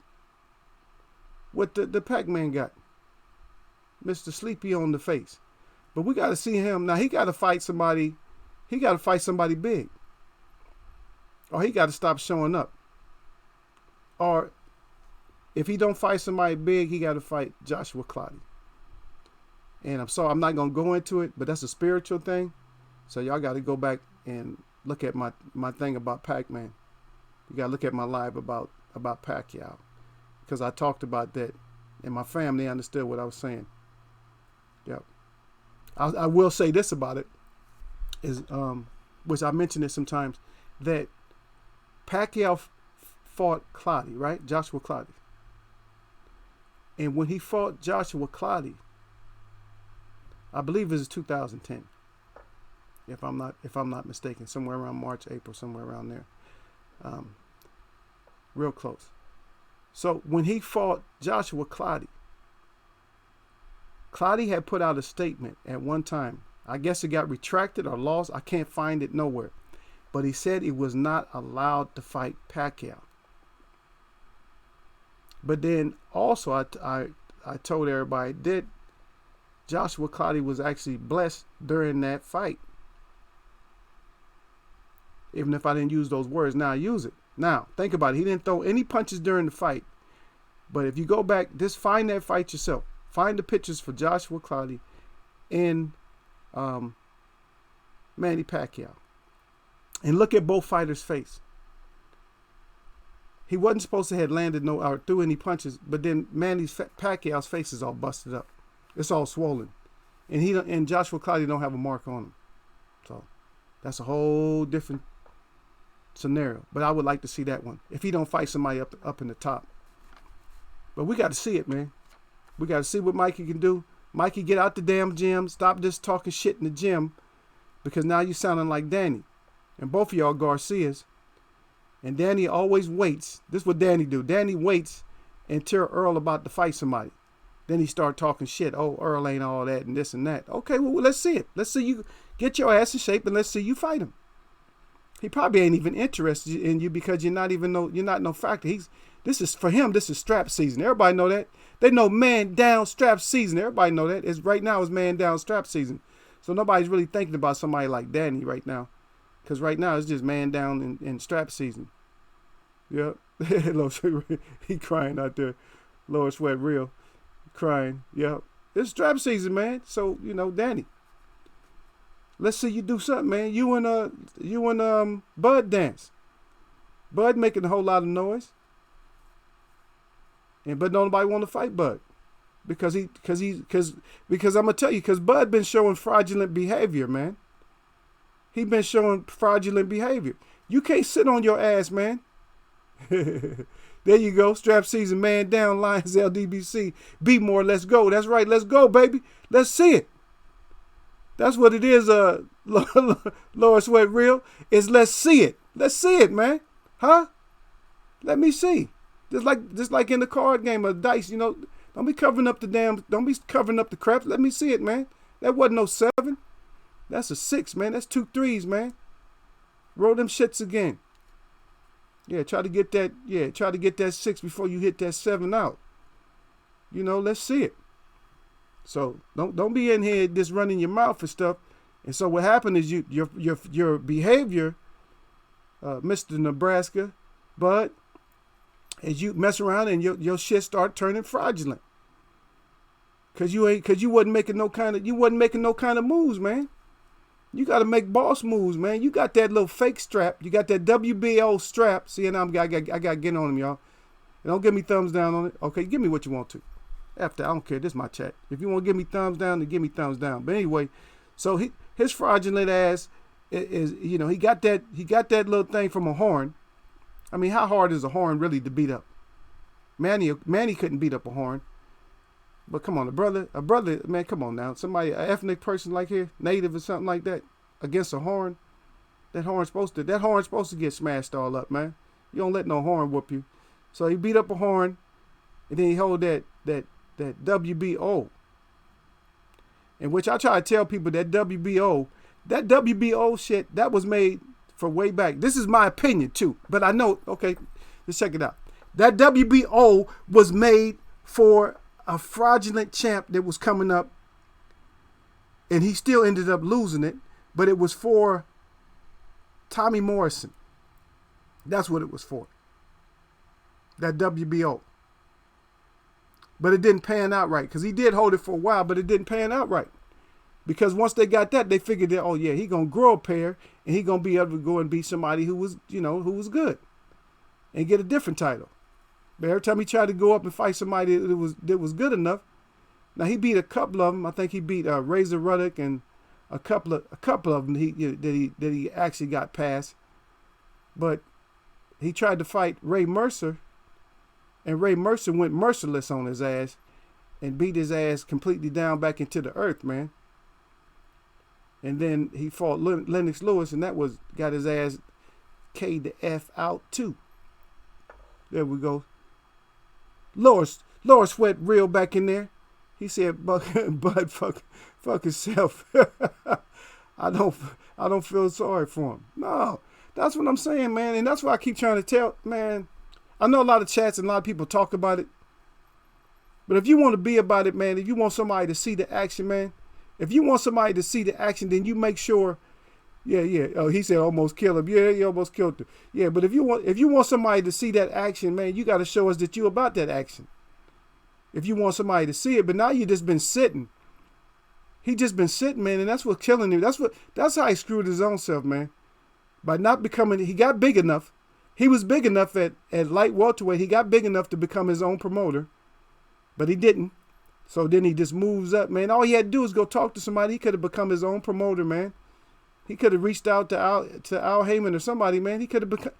the Pac-Man got. Mr. Sleepy on the face. But we got to see him. Now he got to fight somebody. He got to fight somebody big. Or he got to stop showing up. Or if he don't fight somebody big, he got to fight Joshua Clottey. And I'm sorry, I'm not going to go into it, but that's a spiritual thing. So y'all got to go back and look at my thing about Pac-Man. You got to look at my live about Pacquiao. Because I talked about that. And my family understood what I was saying. Yep. I will say this about it. Is which I mentioned it sometimes. That Pacquiao fought Clottey, right? Joshua Clottey. And when he fought Joshua Clottey, I believe it was 2010, if I'm not mistaken, somewhere around March, April, somewhere around there, real close. So when he fought Joshua Clottey, Clottey had put out a statement at one time. I guess it got retracted or lost. I can't find it nowhere, but he said he was not allowed to fight Pacquiao. But then also I told everybody that Joshua Clottey was actually blessed during that fight. Even if I didn't use those words, now I use it. Now, think about it. He didn't throw any punches during the fight. But if you go back, just find that fight yourself. Find the pictures for Joshua Clottey and Manny Pacquiao. And look at both fighters' face. He wasn't supposed to have landed or threw any punches, but then Pacquiao's face is all busted up. It's all swollen. And Joshua Clottey don't have a mark on him. So that's a whole different scenario. But I would like to see that one. If he don't fight somebody up in the top. But we got to see it, man. We got to see what Mikey can do. Mikey, get out the damn gym. Stop just talking shit in the gym. Because now you sounding like Danny. And both of y'all Garcias. And Danny always waits. This is what Danny do. Danny waits until Earl about to fight somebody. Then he start talking shit. Oh, Earl ain't all that and this and that. Okay, well, let's see it. Let's see you get your ass in shape and let's see you fight him. He probably ain't even interested in you because you're not no factor. This is strap season. Everybody know that. They know man down strap season. Everybody know that. Right now is man down strap season. So nobody's really thinking about somebody like Danny right now. Because right now it's just man down in strap season. Yep. He crying out there. Lower sweat real. Crying. Yep. It's strap season, man. So, Danny. Let's see you do something, man. You and Bud dance. Bud making a whole lot of noise. But nobody want to fight Bud. because I'm gonna tell you, because Bud been showing fraudulent behavior, man. He been showing fraudulent behavior. You can't sit on your ass, man. There you go. Strap season, man down, Lions LDBC. Be more, let's go. That's right, let's go, baby. Let's see it. That's what it is, Lower Sweat Real. Is let's see it. Let's see it, man. Huh? Let me see. Just like in the card game of dice, you know, don't be covering up the crap. Let me see it, man. That wasn't no 7. That's a 6, man. That's 2 3s, man. Roll them shits again. Yeah, try to get that 6 before you hit that 7 out. You know, let's see it. So don't be in here just running your mouth and stuff. And so what happened is your behavior, Mr. Nebraska, Bud, as you mess around and your shit start turning fraudulent. Cause you wasn't making no kind of moves, man. You got to make boss moves, man. You got that little fake strap. You got that WBO strap. See, and I got to get on him, y'all. And don't give me thumbs down on it. Okay, give me what you want to. After, I don't care. This is my chat. If you want to give me thumbs down, then give me thumbs down. But anyway, so his fraudulent ass is, you know, he got that little thing from a horn. I mean, how hard is a horn really to beat up? Manny couldn't beat up a horn. But come on, a brother, man, come on now. Somebody, an ethnic person like here, native or something like that, against a horn, that horn's supposed to get smashed all up, man. You don't let no horn whoop you. So he beat up a horn, and then he hold that WBO. In which I try to tell people that WBO shit, that was made for way back. This is my opinion too, but I know, okay, let's check it out. That WBO was made for a fraudulent champ that was coming up, and he still ended up losing it, but it was for Tommy Morrison. That's what it was for. That WBO. But it didn't pan out right, because he did hold it for a while, but it didn't pan out right. Because once they got that, they figured that, oh yeah, he gonna grow a pair, and he gonna be able to go and beat somebody who was good, and get a different title. But every time he tried to go up and fight somebody that was good enough, now he beat a couple of them. I think he beat Razor Ruddock and a couple of them that he actually got past. But he tried to fight Ray Mercer, and Ray Mercer went merciless on his ass and beat his ass completely down back into the earth, man. And then he fought Lennox Lewis, and got his ass K'd the F out too. There we go. Lower Sweat Real back in there. He said, "Bud, fuck himself." I don't feel sorry for him. No, that's what I'm saying, man, and that's why I keep trying to tell, man. I know a lot of chats and a lot of people talk about it, but if you want to be about it, man, if you want somebody to see the action, man, if you want somebody to see the action, then you make sure. Yeah. Oh, he said almost kill him. Yeah, he almost killed him. Yeah, but if you want somebody to see that action, man, you got to show us that you about that action. If you want somebody to see it, but now you just been sitting. He just been sitting, man, and that's what's killing him. That's how he screwed his own self, man. By not becoming, he got big enough. He was big enough at light welterweight. He got big enough to become his own promoter, but he didn't. So then he just moves up, man. All he had to do is go talk to somebody. He could have become his own promoter, man. He could have reached out to Al Heyman or somebody, man. He could have become,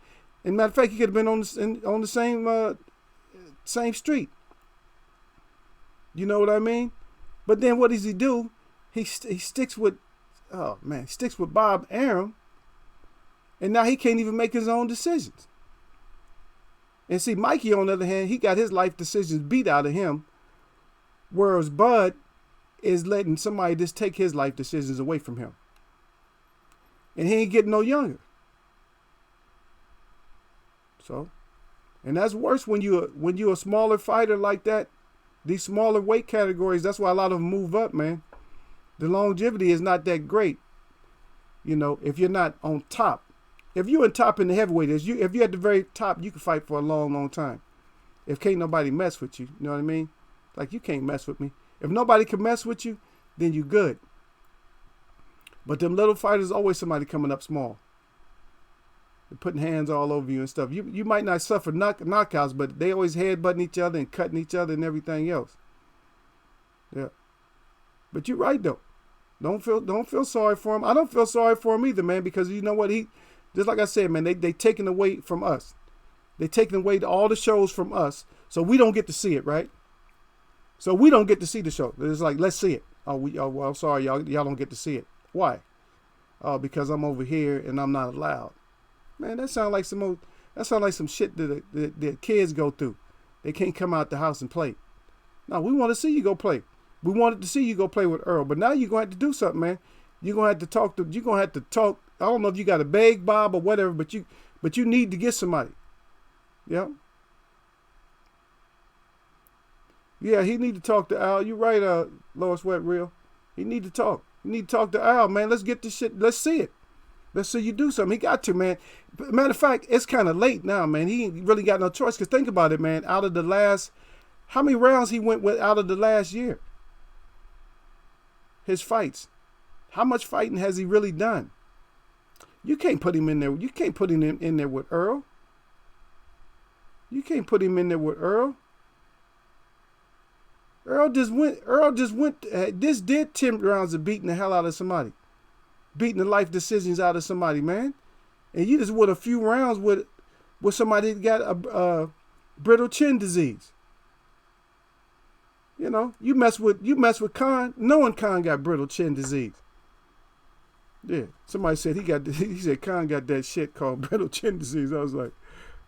and matter of fact, he could have been on the same street. You know what I mean? But then what does he do? He sticks with, sticks with Bob Arum, and now he can't even make his own decisions. And see, Mikey, on the other hand, he got his life decisions beat out of him, whereas Bud is letting somebody just take his life decisions away from him. And he ain't getting no younger. So, and that's worse when you're a smaller fighter like that. These smaller weight categories, that's why a lot of them move up, man. The longevity is not that great. You know, if you're not on top. If you're in top in the heavyweight, if you're at the very top, you can fight for a long, long time. If can't nobody mess with you, you know what I mean? Like, you can't mess with me. If nobody can mess with you, then you good. But them little fighters, always somebody coming up small. They're putting hands all over you and stuff. You might not suffer knockouts, but they always headbutting each other and cutting each other and everything else. Yeah. But you're right though. Don't feel sorry for him. I don't feel sorry for him either, man, because you know what, he just like I said, man, they taking away from us. They taking away all the shows from us, so we don't get to see it, right? So we don't get to see the show. It's like, let's see it. Well, I'm sorry, y'all don't get to see it. Why? Because I'm over here and I'm not allowed. Man, that sounds like some shit that the kids go through. They can't come out the house and play. No, we want to see you go play. We wanted to see you go play with Earl, but now you're gonna have to do something, man. You're gonna have to talk. I don't know if you got to beg Bob or whatever, but you need to get somebody. Yeah. Yeah, he need to talk to Al. You right, Lois Wet Real. He need to talk. You need to talk to Al, man. Let's get this shit. Let's see it. Let's see you do something. He got to, man. Matter of fact, it's kind of late now, man. He ain't really got no choice. Because think about it, man. Out of the last, how many rounds he went with out of the last year? His fights. How much fighting has he really done? You can't put him in there. You can't put him in there with Earl. You can't put him in there with Earl. Earl just went. This did 10 rounds of beating the hell out of somebody, beating the life decisions out of somebody, man. And you just went a few rounds with somebody that got a brittle chin disease. You know, you mess with Khan, knowing Khan got brittle chin disease. Yeah, somebody said he said Khan got that shit called brittle chin disease. I was like,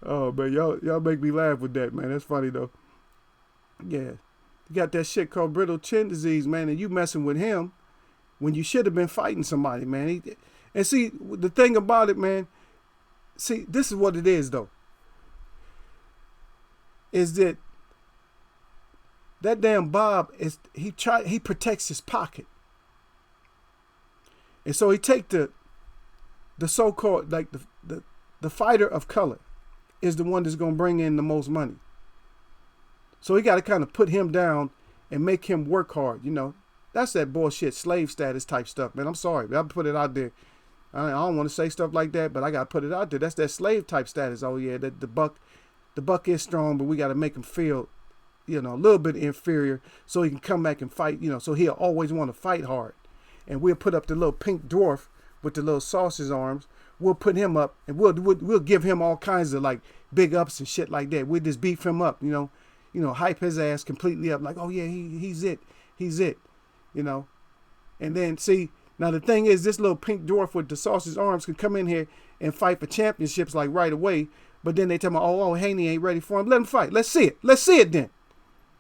oh man, y'all make me laugh with that, man. That's funny though. Yeah, you got that shit called brittle chin disease, man, and you messing with him when you should have been fighting somebody, man. And see, the thing about it, man. See, this is what it is though. Is that damn Bob he protects his pocket. And so he take the so-called, like the fighter of color is the one that's going to bring in the most money. So he got to kind of put him down and make him work hard, you know. That's that bullshit slave status type stuff, man. I'm sorry. I'll put it out there. I don't want to say stuff like that, but I got to put it out there. That's that slave type status. Oh, yeah, the buck is strong, but we got to make him feel, you know, a little bit inferior so he can come back and fight, you know, so he'll always want to fight hard. And we'll put up the little pink dwarf with the little sausage arms. We'll put him up and we'll give him all kinds of like big ups and shit like that. We'll just beef him up, you know, hype his ass completely up like, oh yeah, he's it, you know. And then see, now the thing is, this little pink dwarf with the sausage arms can come in here and fight for championships like right away. But then they tell me, oh, Haney ain't ready for him. Let him fight. Let's see it. Let's see it then.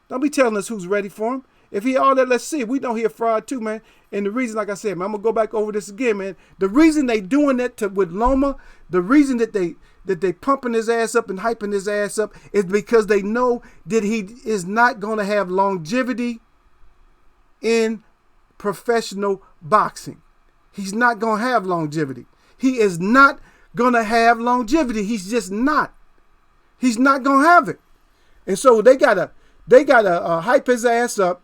Don't be telling us who's ready for him. If he all that, let's see it. We know he a fraud too, man. And the reason, like I said, man, I'm gonna go back over this again, man. The reason they doing that with Loma, the reason that they pumping his ass up and hyping his ass up is because they know that he is not gonna have longevity in professional boxing. He's not gonna have longevity. He is not gonna have longevity. He's just not. He's not gonna have it. And so they gotta hype his ass up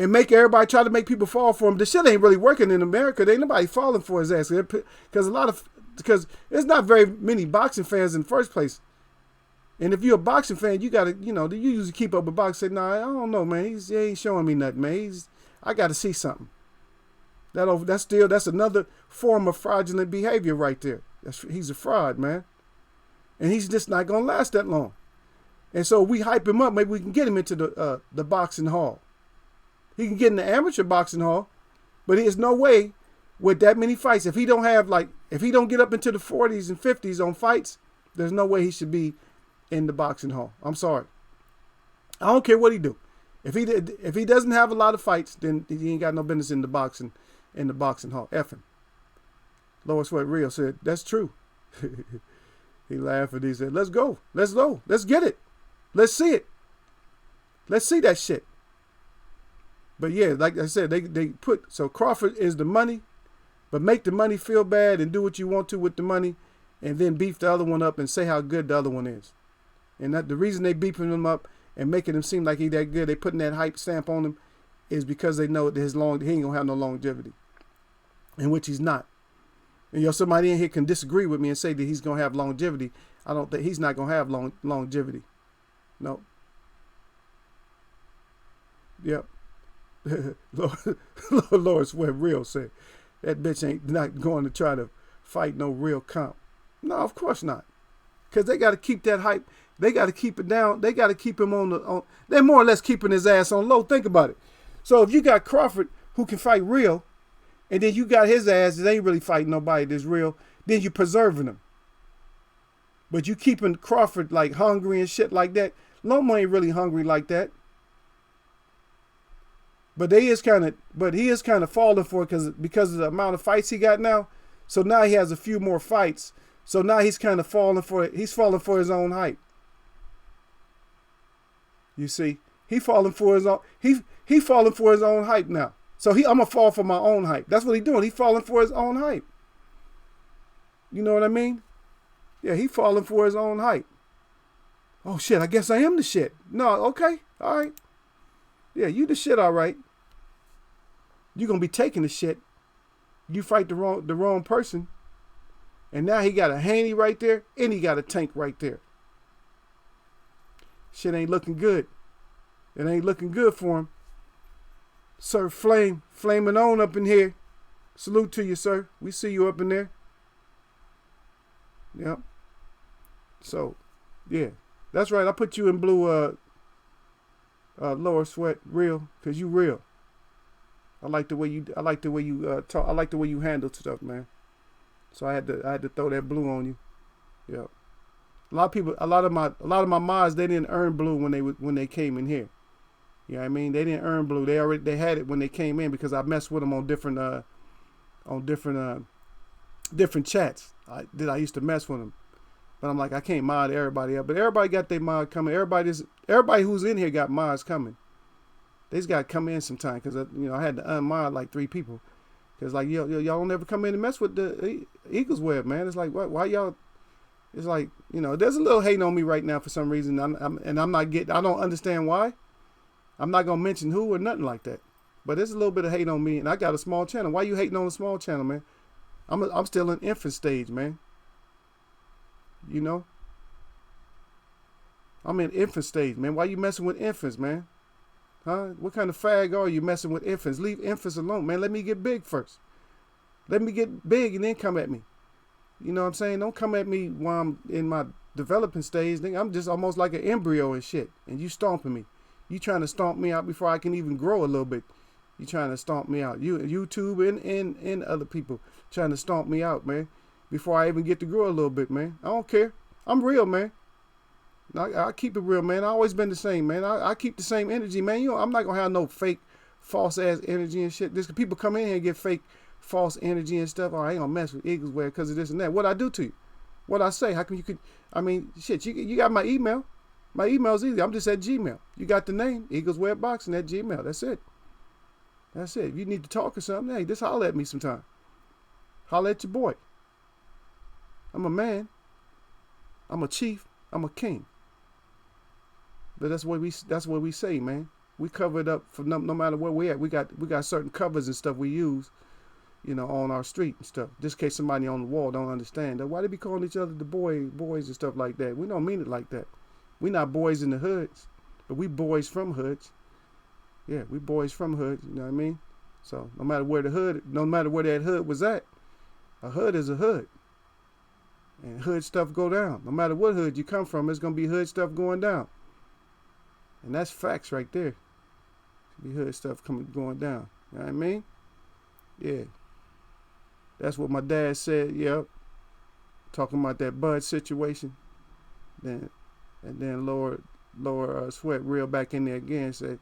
and make everybody try to make people fall for him. The shit ain't really working in America. There ain't nobody falling for his ass because there's not very many boxing fans in the first place. And if you're a boxing fan, you gotta, you know, you usually keep up with boxing. Say, nah, I don't know, man. He ain't showing me nothing, man. I got to see something. That's another form of fraudulent behavior right there. He's a fraud, man. And he's just not gonna last that long. And so we hype him up. Maybe we can get him into the boxing hall. He can get in the amateur boxing hall, but there's no way with that many fights. If he don't get up into the 40s and 50s on fights, there's no way he should be in the boxing hall. I'm sorry. I don't care what he do. If he doesn't have a lot of fights, then he ain't got no business in the boxing hall. F him. Lois Sweat Real said, that's true. He laughed and he said, let's go. Let's get it. Let's see it. Let's see that shit. But yeah, like I said, so Crawford is the money, but make the money feel bad and do what you want to with the money, and then beef the other one up and say how good the other one is. And the reason they beefing him up and making him seem like he that good, they putting that hype stamp on him, is because they know that he ain't gonna have no longevity, in which he's not. And somebody in here can disagree with me and say that he's gonna have longevity. I don't think he's not gonna have longevity. No. Yep. EaglesWebb real said that bitch ain't not going to try to fight no real comp. No, of course not. Because they got to keep that hype. They got to keep it down. They got to keep him on. They're more or less keeping his ass on low. Think about it. So if you got Crawford who can fight real, and then you got his ass that ain't really fighting nobody that's real, then you preserving him. But you keeping Crawford like hungry and shit like that. Loma ain't really hungry like that. But he is kind of falling for it because of the amount of fights he got now. So now he has a few more fights. So now he's kind of falling for it. He's falling for his own hype. You see, he falling for his own. He falling for his own hype now. So I'm gonna fall for my own hype. That's what he doing. He falling for his own hype. You know what I mean? Yeah, he falling for his own hype. Oh shit! I guess I am the shit. No, okay, all right. Yeah, you the shit, all right. You gonna be taking the shit. You fight the wrong person, and now he got a Haney right there, and he got a Tank right there. Shit ain't looking good. It ain't looking good for him. Sir flaming on up in here. Salute to you, sir. We see you up in there. Yep. So, yeah. That's right. I put you in blue lower sweat real, because you real. I like the way you talk. I like the way you handle stuff, man. So I had to throw that blue on you. Yep. A lot of my mods, they didn't earn blue when they came in here. You know what I mean? They didn't earn blue. They had it when they came in because I messed with them on different chats. I used to mess with them, but I'm like, I can't mod everybody up. But everybody got their mod coming. Everybody who's in here got mods coming. They just got to come in sometime because I had to unmod like 3 people because like y'all don't ever come in and mess with the EaglesWebb, man. It's like why y'all? It's like, there's a little hate on me right now for some reason. I don't understand why. I'm not going to mention who or nothing like that. But there's a little bit of hate on me, and I got a small channel. Why you hating on a small channel, man? I'm still in infant stage, man. I'm in infant stage, man. Why you messing with infants, man? Huh? What kind of fag are you messing with infants? Leave infants alone, man. Let me get big first. Let me get big and then come at me. You know what I'm saying? Don't come at me while I'm in my developing stage. I'm just almost like an embryo and shit. And you stomping me. You trying to stomp me out before I can even grow a little bit. You trying to stomp me out. YouTube and other people trying to stomp me out, man. Before I even get to grow a little bit, man. I don't care. I'm real, man. I keep it real, man. I always been the same, man. I keep the same energy, man. I'm not gonna have no fake, false ass energy and shit. There's people come in here and get fake, false energy and stuff. Oh, I ain't gonna mess with EaglesWebb because of this and that. What I do to you? What I say? How come you could? I mean, shit. You got my email. My email's easy. I'm just at Gmail. You got the name EaglesWebb Boxing at Gmail. That's it. That's it. If you need to talk or something, hey, just holler at me sometime. Holler at your boy. I'm a man. I'm a chief. I'm a king. But that's what we say, man. We cover it up for no matter where we at. We got certain covers and stuff we use, on our street and stuff. Just in case somebody on the wall don't understand that. Why they be calling each other the boys and stuff like that? We don't mean it like that. We not boys in the hoods, but we boys from hoods. Yeah, we boys from hoods. You know what I mean? So no matter where that hood was at, a hood is a hood. And hood stuff go down. No matter what hood you come from, it's gonna be hood stuff going down. And that's facts right there. Be hood stuff going down. You know what I mean? Yeah. That's what my dad said. Yep. Talking about that Bud situation. Then lower Sweat real back in there again. Said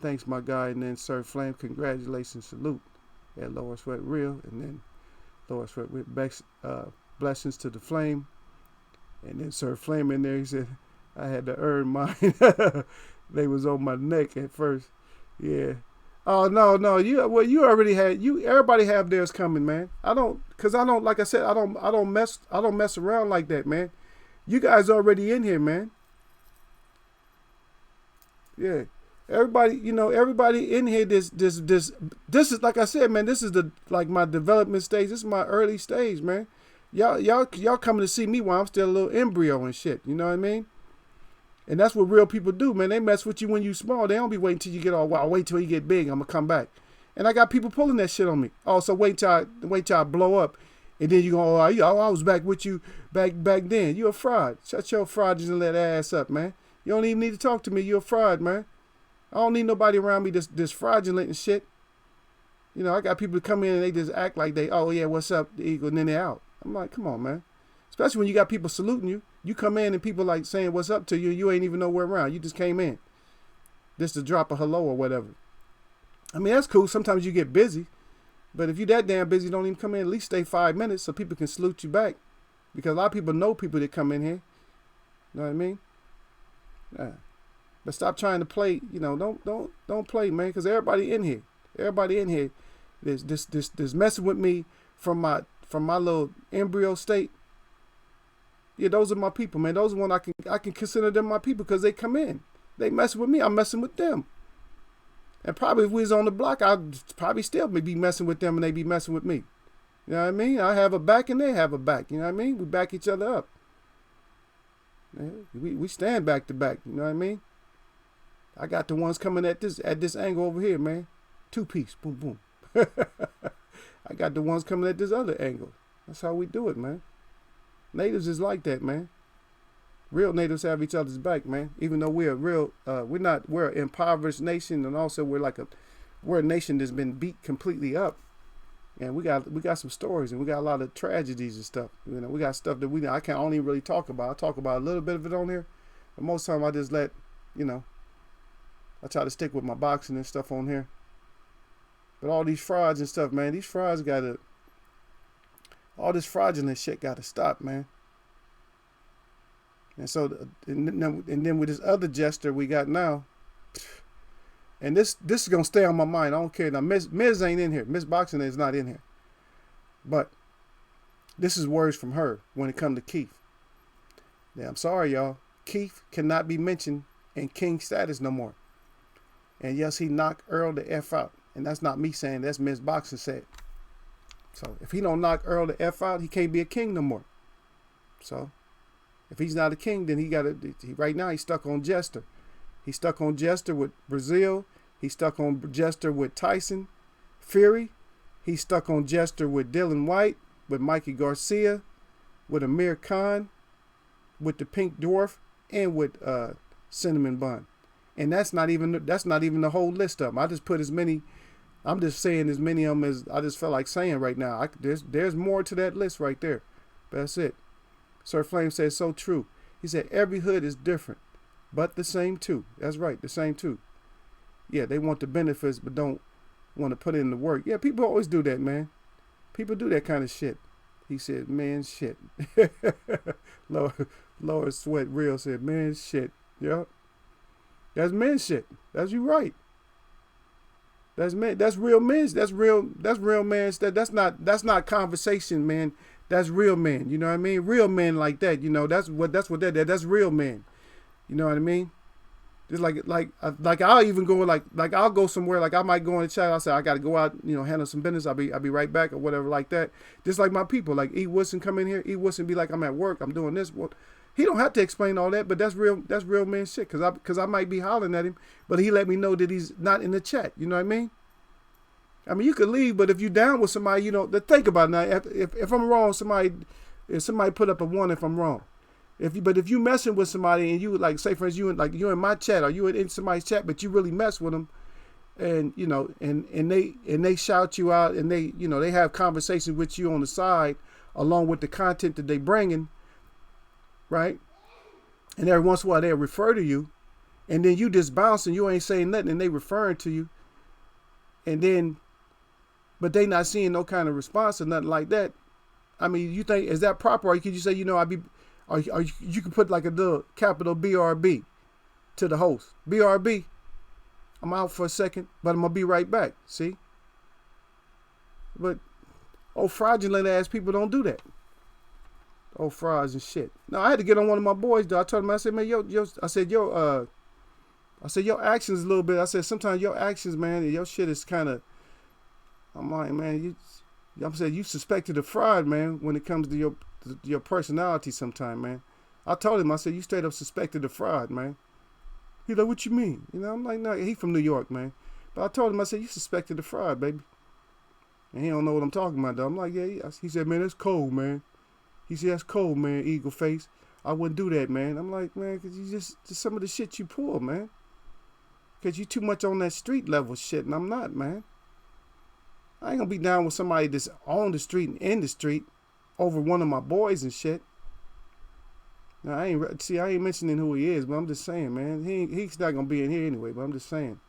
thanks my guy. And then Sir Flame, congratulations, salute. At Lower Sweat real. And then Lower Sweat blessings to the Flame. And then Sir Flame in there, he said, I had to earn mine. They was on my neck at first. Yeah. Oh no. You already had everybody have theirs coming, man. Like I said, I don't mess around like that, man. You guys already in here, man. Yeah. Everybody in here, this is, like I said, man, this is my development stage. This is my early stage, man. Y'all coming to see me while I'm still a little embryo and shit. You know what I mean? And that's what real people do, man. They mess with you when you small. They don't be waiting till you get all, well, I'll wait till you get big. I'm going to come back. And I got people pulling that shit on me. Oh, so wait till I blow up. And then you go, oh, I was back with you back then. You a fraud. Shut your fraudulent ass up, man. You don't even need to talk to me. You a fraud, man. I don't need nobody around me this fraudulent and shit. You know, I got people come in and they just act like they, oh yeah, what's up, the Eagle, and then they're out. I'm like, come on, man. Especially when you got people saluting you. You come in and people like saying what's up to you. You ain't even nowhere around. You just came in. Just to drop a hello or whatever. I mean, that's cool. Sometimes you get busy. But if you that damn busy, don't even come in. At least stay 5 minutes so people can salute you back. Because a lot of people know people that come in here. You know what I mean? Yeah. But stop trying to play. You know, don't play, man. Because everybody in here is messing with me from my little embryo state. Yeah, those are my people, man. Those are one I can consider them my people because they come in. They messing with me. I'm messing with them. And probably if we was on the block, I'd probably still be messing with them and they be messing with me. You know what I mean? I have a back and they have a back. You know what I mean? We back each other up. Yeah, we stand back to back. You know what I mean? I got the ones coming at this angle over here, man. 2-piece. Boom, boom. I got the ones coming at this other angle. That's how we do it, man. Natives is like that, man. Real natives have each other's back, man. Even though we're an impoverished nation, and also we're a nation that's been beat completely up, and we got some stories, and we got a lot of tragedies and stuff. You know, we got stuff that I can't only really talk about. I talk about a little bit of it on here, but most of the time I just let, you know, I try to stick with my boxing and stuff on here. But all these frauds and stuff, man, all this fraudulent shit gotta stop, man. And so, and then with this other jester we got now, and this is gonna stay on my mind. I don't care. Now, Miz ain't in here. Miss Boxing is not in here. But this is words from her when it comes to Keith. Yeah, I'm sorry, y'all. Keith cannot be mentioned in king status no more. And yes, he knocked Earl the F out. And that's not me saying, that's Miss Boxing said. So if he don't knock Earl the F out, he can't be a king no more. So if he's not a king, then right now he's stuck on Jester. He's stuck on Jester with Brazil. He's stuck on Jester with Tyson Fury. He's stuck on Jester with Dylan White, with Mikey Garcia, with Amir Khan, with the Pink Dwarf, and with Cinnamon Bun. And that's not even the whole list of them. I just put as many. I'm just saying as many of them as I just felt like saying right now. There's more to that list right there. But that's it. Sir Flame says so true. He said every hood is different, but the same too. That's right, the same too. Yeah, they want the benefits, but don't want to put in the work. Yeah, people always do that, man. People do that kind of shit. He said, man, shit. Lower Sweat Real said, man, shit. Yep. That's men shit. That's you right. That's men. That's real men. That's real man. That's not conversation, man. That's real men. You know what I mean? Real men like that. You know, that's that's real men. You know what I mean? Just like I'll even go like I'll go somewhere, like I might go in the chat. I'll say I got to go out, you know, handle some business. I'll be right back or whatever like that. Just like my people, like E. Woodson come in here. E. Woodson be like, I'm at work. I'm doing this. Well, he don't have to explain all that, but that's real man shit. Cause I might be hollering at him, but he let me know that he's not in the chat. You know what I mean? I mean, you could leave, but if you down with somebody, you know, think about it now. If I'm wrong, if somebody put up a 1 if I'm wrong. But if you messing with somebody and you like, say for instance, you're in my chat or you in somebody's chat, but you really mess with them, and you know, and they shout you out and they, you know, they have conversations with you on the side along with the content that they bringing, right? And every once in a while they'll refer to you, and then you just bouncing, you ain't saying nothing, and they referring to you, and then, but they not seeing no kind of response or nothing like that. I mean, you think, is that proper? Or could you say, you know, or you can put like a little capital BRB to the host. BRB, I'm out for a second, but I'm going to be right back. See? But fraudulent ass people don't do that. Frauds and shit. Now, I had to get on one of my boys, though. I told him, I said, man, your actions a little bit. I said, sometimes your actions, man, your shit is kind of, I'm like, man, I'm saying you suspected a fraud, man, when it comes to your personality sometime, man. I told him, I said, you straight up suspected of fraud, man. He like, what you mean? You know, I'm like, no, he from New York, man. But I told him, I said, you suspected of fraud, baby. And he don't know what I'm talking about, though. I'm like, yeah. He said, man, that's cold, man. He said, that's cold, man, Eagle Face. I wouldn't do that, man. I'm like, man, because you just some of the shit you pull, man. Because you too much on that street level shit, and I'm not, man. I ain't going to be down with somebody that's on the street and in the street over one of my boys and shit. Now, I ain't mentioning who he is, but I'm just saying, man. He's not going to be in here anyway, but I'm just saying.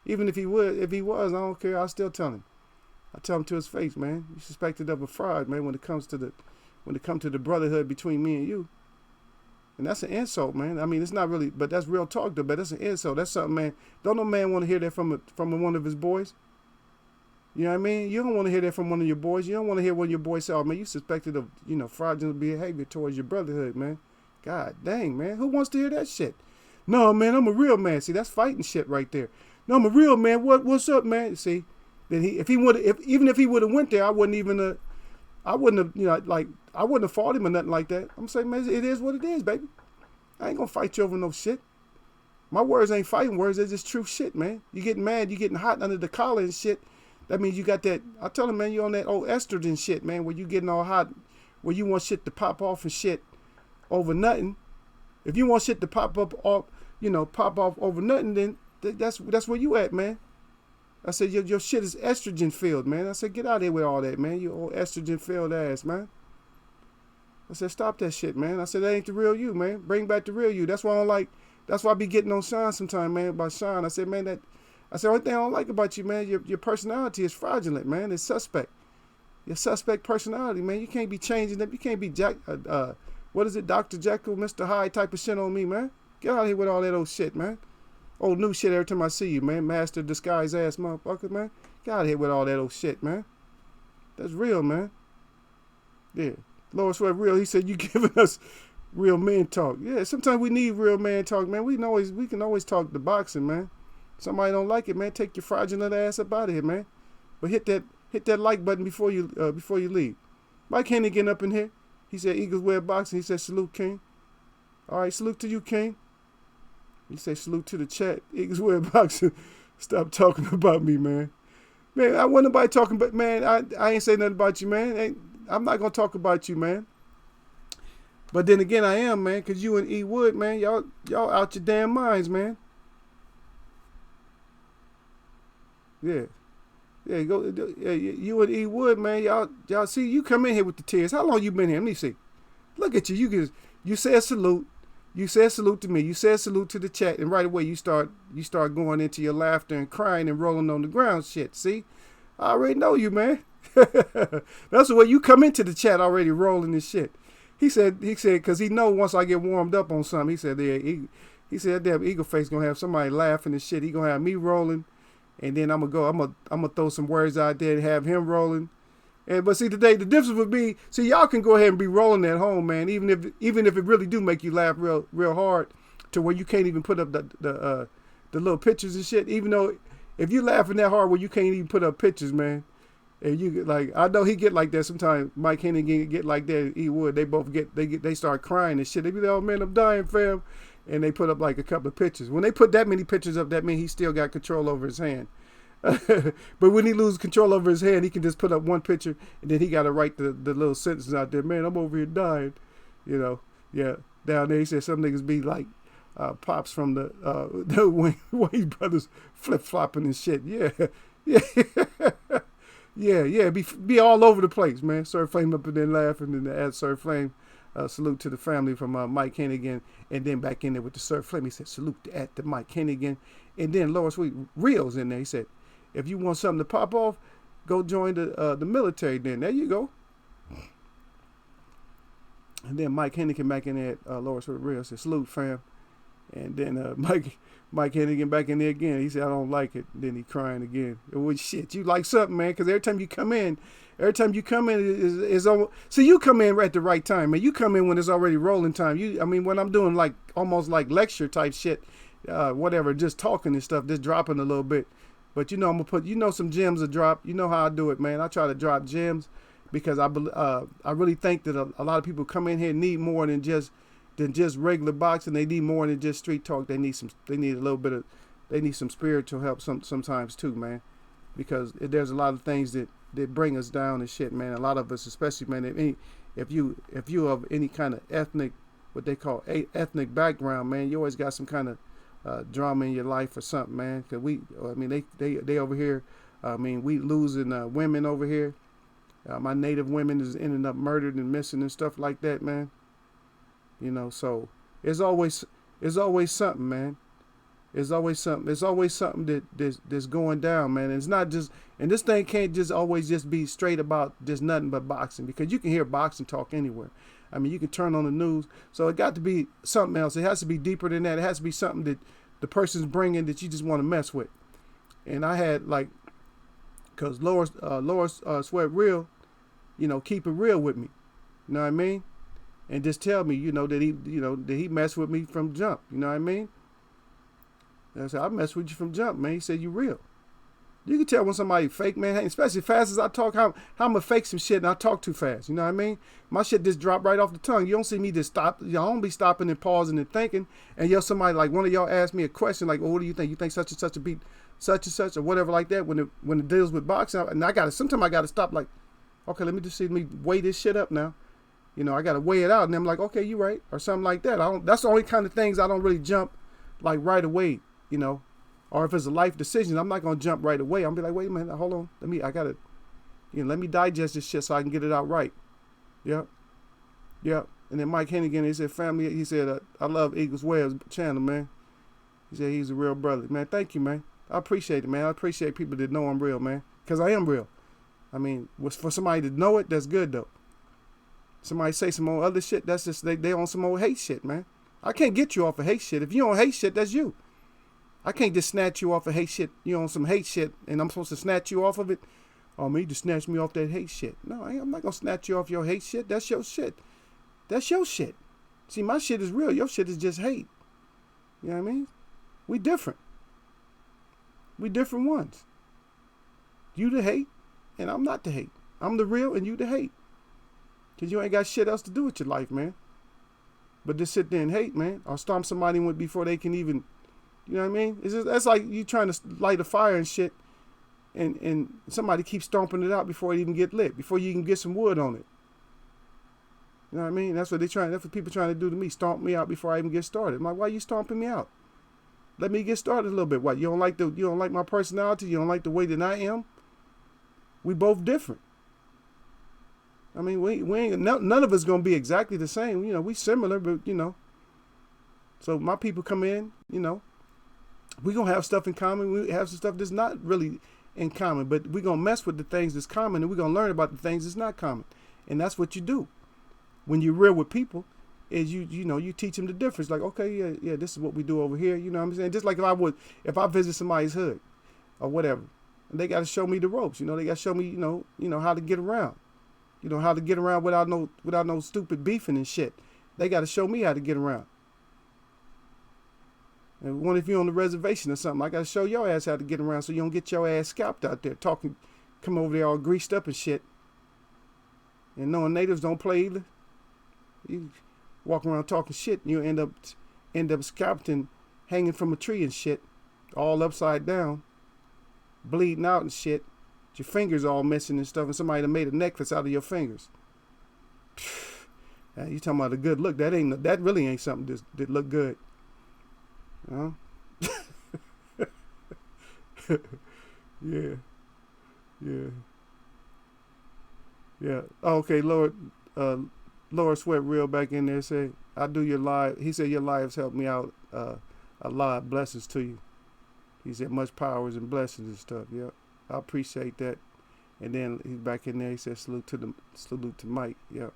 Even if he was, I don't care. I'll still tell him. I tell him to his face, man. You suspected of a fraud, man, when it comes to the brotherhood between me and you. And that's an insult, man. I mean, it's not really, but that's real talk, though. But that's an insult. That's something, man. Don't no man want to hear that from one of his boys. You know what I mean? You don't want to hear that from one of your boys. You don't want to hear one of your boys say, oh, man, you suspected of, fraudulent behavior towards your brotherhood, man. God dang, man. Who wants to hear that shit? No, man, I'm a real man. See, that's fighting shit right there. No, I'm a real man. What's up, man? See, then even if he would have went there, I wouldn't have, I wouldn't have fought him or nothing like that. I'm saying, man, it is what it is, baby. I ain't gonna fight you over no shit. My words ain't fighting words. They're just true shit, man. You getting mad, you getting hot under the collar and shit. That means you got that. I tell him, man, you on that old estrogen shit, man, where you getting all hot, where you want shit to pop off and shit over nothing. If you want shit to pop off over nothing, then that's where you at, man. I said, your shit is estrogen filled, man. I said, get out of here with all that, man. You old estrogen filled ass, man. I said, stop that shit, man. I said, that ain't the real you, man. Bring back the real you. That's why I don't like. That's why I be getting on Sean sometime, man, about Sean. I said, man, the only thing I don't like about you, man, your personality is fraudulent, man. It's suspect. Your suspect personality, man. You can't be changing them. You can't be what is it, Dr. Jekyll, Mr. Hyde type of shit on me, man. Get out of here with all that old shit, man. Old new shit every time I see you, man. Master disguise ass motherfucker, man. Get out of here with all that old shit, man. That's real, man. Yeah. EaglesWebb real. He said, you giving us real man talk. Yeah, sometimes we need real man talk, man. We can always talk the boxing, man. Somebody don't like it, man. Take your fraudulent ass up out of here, man. But hit that like button before you leave. Mike Henry getting up in here. He said EaglesWebb boxing. He said salute, King. All right, salute to you, King. He said salute to the chat. EaglesWebb boxing. Stop talking about me, man. Man, I wasn't nobody talking, but man, I ain't say nothing about you, man. I'm not gonna talk about you, man. But then again, I am, man, cause you and E Wood, man, y'all out your damn minds, man. Yeah. Yeah, you and E Wood, man, y'all see, you come in here with the tears. How long you been here? Let me see. Look at you. You said salute. You said salute to me. You said salute to the chat, and right away you start going into your laughter and crying and rolling on the ground shit. See? I already know you, man. That's the way you come into the chat already rolling this shit. He said, because he know once I get warmed up on something, he said, yeah, he said, that damn Eagle Face gonna have somebody laughing and shit. He gonna have me rolling. And then I'm gonna throw some words out there and have him rolling. But see, today the difference would be, see, y'all can go ahead and be rolling at home, man. Even if it really do make you laugh real hard, to where you can't even put up the little pictures and shit. Even though if you laughing that hard where you can't even put up pictures, man. And you like, I know he get like that sometimes. Mike Henry get like that. He would. They both they start crying and shit. They be like, oh man, I'm dying, fam. And they put up like a couple of pictures. When they put that many pictures up, that means he still got control over his hand. But when he loses control over his hand, he can just put up one picture, and then he got to write the little sentences out there. Man, I'm over here dying. Yeah. Down there, he said some niggas be like pops from the Wayne brothers flip flopping and shit. Yeah. Yeah. Be all over the place, man. Sir Flame up in there laughing, and add Sir Flame. Salute to the family from Mike Hennigan, and then back in there with the Sir Flame. He said, salute at the Mike Hennigan. And then Lower Sweet Reels in there. He said, if you want something to pop off, go join the military then. There you go. And then Mike Hennigan back in there at Lower Sweet Reels said, salute, fam. And then Mike Hennigan back in there again. He said, I don't like it. And then he crying again. Well, shit, you like something, man, because every time you come in is on. See, you come in at the right time, man. You come in when it's already rolling time. When I'm doing like almost like lecture type shit, whatever, just talking and stuff, just dropping a little bit. But I'm gonna put, some gems to drop. You know how I do it, man. I try to drop gems because I really think that a lot of people come in here need more than just than just regular boxing. They need more than just street talk. They need a little bit of, they need some spiritual help sometimes too, man. Because there's a lot of things that bring us down and shit, man. A lot of us, especially, man, if you of any kind of ethnic, what they call ethnic background, man, you always got some kind of drama in your life or something, man. Cause they over here, we losing women over here. My native women is ending up murdered and missing and stuff like that, man. You know, so it's always something, man. It's always something that's going down, man. And it's not just, and this thing can't just always just be straight about just nothing but boxing, because you can hear boxing talk anywhere. I mean, you can turn on the news. So it got to be something else. It has to be deeper than that. It has to be something that the person's bringing that you just want to mess with. And I had because Loris Sweat Real, keep it real with me. You know what I mean? And just tell me, that he messed with me from jump. You know what I mean? And I said, I messed with you from jump, man. He said, you real. You can tell when somebody fake, man, especially fast as I talk, how I'm going to fake some shit and I talk too fast. You know what I mean? My shit just drop right off the tongue. You don't see me just stop. I don't be stopping and pausing and thinking. And somebody like one of y'all asked me a question like, well, what do you think? You think such and such a beat such and such or whatever like that when it deals with boxing? And sometimes I got to stop like, okay, let me weigh this shit up now. I got to weigh it out. And I'm like, okay, you right. Or something like that. That's the only kind of things I don't really jump like right away, or if it's a life decision, I'm not going to jump right away. I'm be like, wait a minute, hold on. Let me digest this shit so I can get it out right. Yep. And then Mike Hennigan, he said, family, he said, I love EaglesWebb channel, man. He said, he's a real brother. Man, thank you, man. I appreciate it, man. I appreciate people that know I'm real, man. Because I am real. I mean, for somebody to know it, that's good, though. Somebody say some more other shit, that's just, they on some old hate shit, man. I can't get you off of hate shit. If you on hate shit, that's you. I can't just snatch you off of hate shit. You on some hate shit, and I'm supposed to snatch you off of it? Oh, man, you just snatch me off that hate shit. No, I'm not going to snatch you off your hate shit. That's your shit. That's your shit. See, my shit is real. Your shit is just hate. You know what I mean? We different. We different ones. You the hate, and I'm not the hate. I'm the real, and you the hate. Because you ain't got shit else to do with your life, man. But just sit there and hate, man. Or stomp somebody before they can even... You know what I mean? That's like you trying to light a fire and shit, and somebody keeps stomping it out before it even get lit, before you can get some wood on it. You know what I mean? That's what people trying to do to me, stomp me out before I even get started. I'm like, why are you stomping me out? Let me get started a little bit. What, you don't like my personality? You don't like the way that I am? We both different. I mean, we ain't none of us gonna be exactly the same. We similar, but So my people come in, we going to have stuff in common. We have some stuff that's not really in common, but we're going to mess with the things that's common, and we're going to learn about the things that's not common. And that's what you do when you're real with people, is you teach them the difference. Like, okay, yeah, this is what we do over here. You know what I'm saying? Just like if I visit somebody's hood or whatever, and they got to show me the ropes. They got to show me, how to get around. How to get around without no stupid beefing and shit. They got to show me how to get around. And what if you're on the reservation or something? I got to show your ass how to get around so you don't get your ass scalped out there talking, come over there all greased up and shit. And knowing natives don't play either. You walk around talking shit and you end up scalped and hanging from a tree and shit, all upside down, bleeding out and shit. Your fingers all missing and stuff, and somebody done made a necklace out of your fingers. You talking about a good look? That really ain't something that look good. Huh? Yeah. Oh, okay, Lord Sweat Real back in there said, I do your live. He said your lives helped me out a lot. Blessings to you. He said much powers and blessings and stuff. Yep. I appreciate that. And then he's back in there. He said salute to Mike. Yep.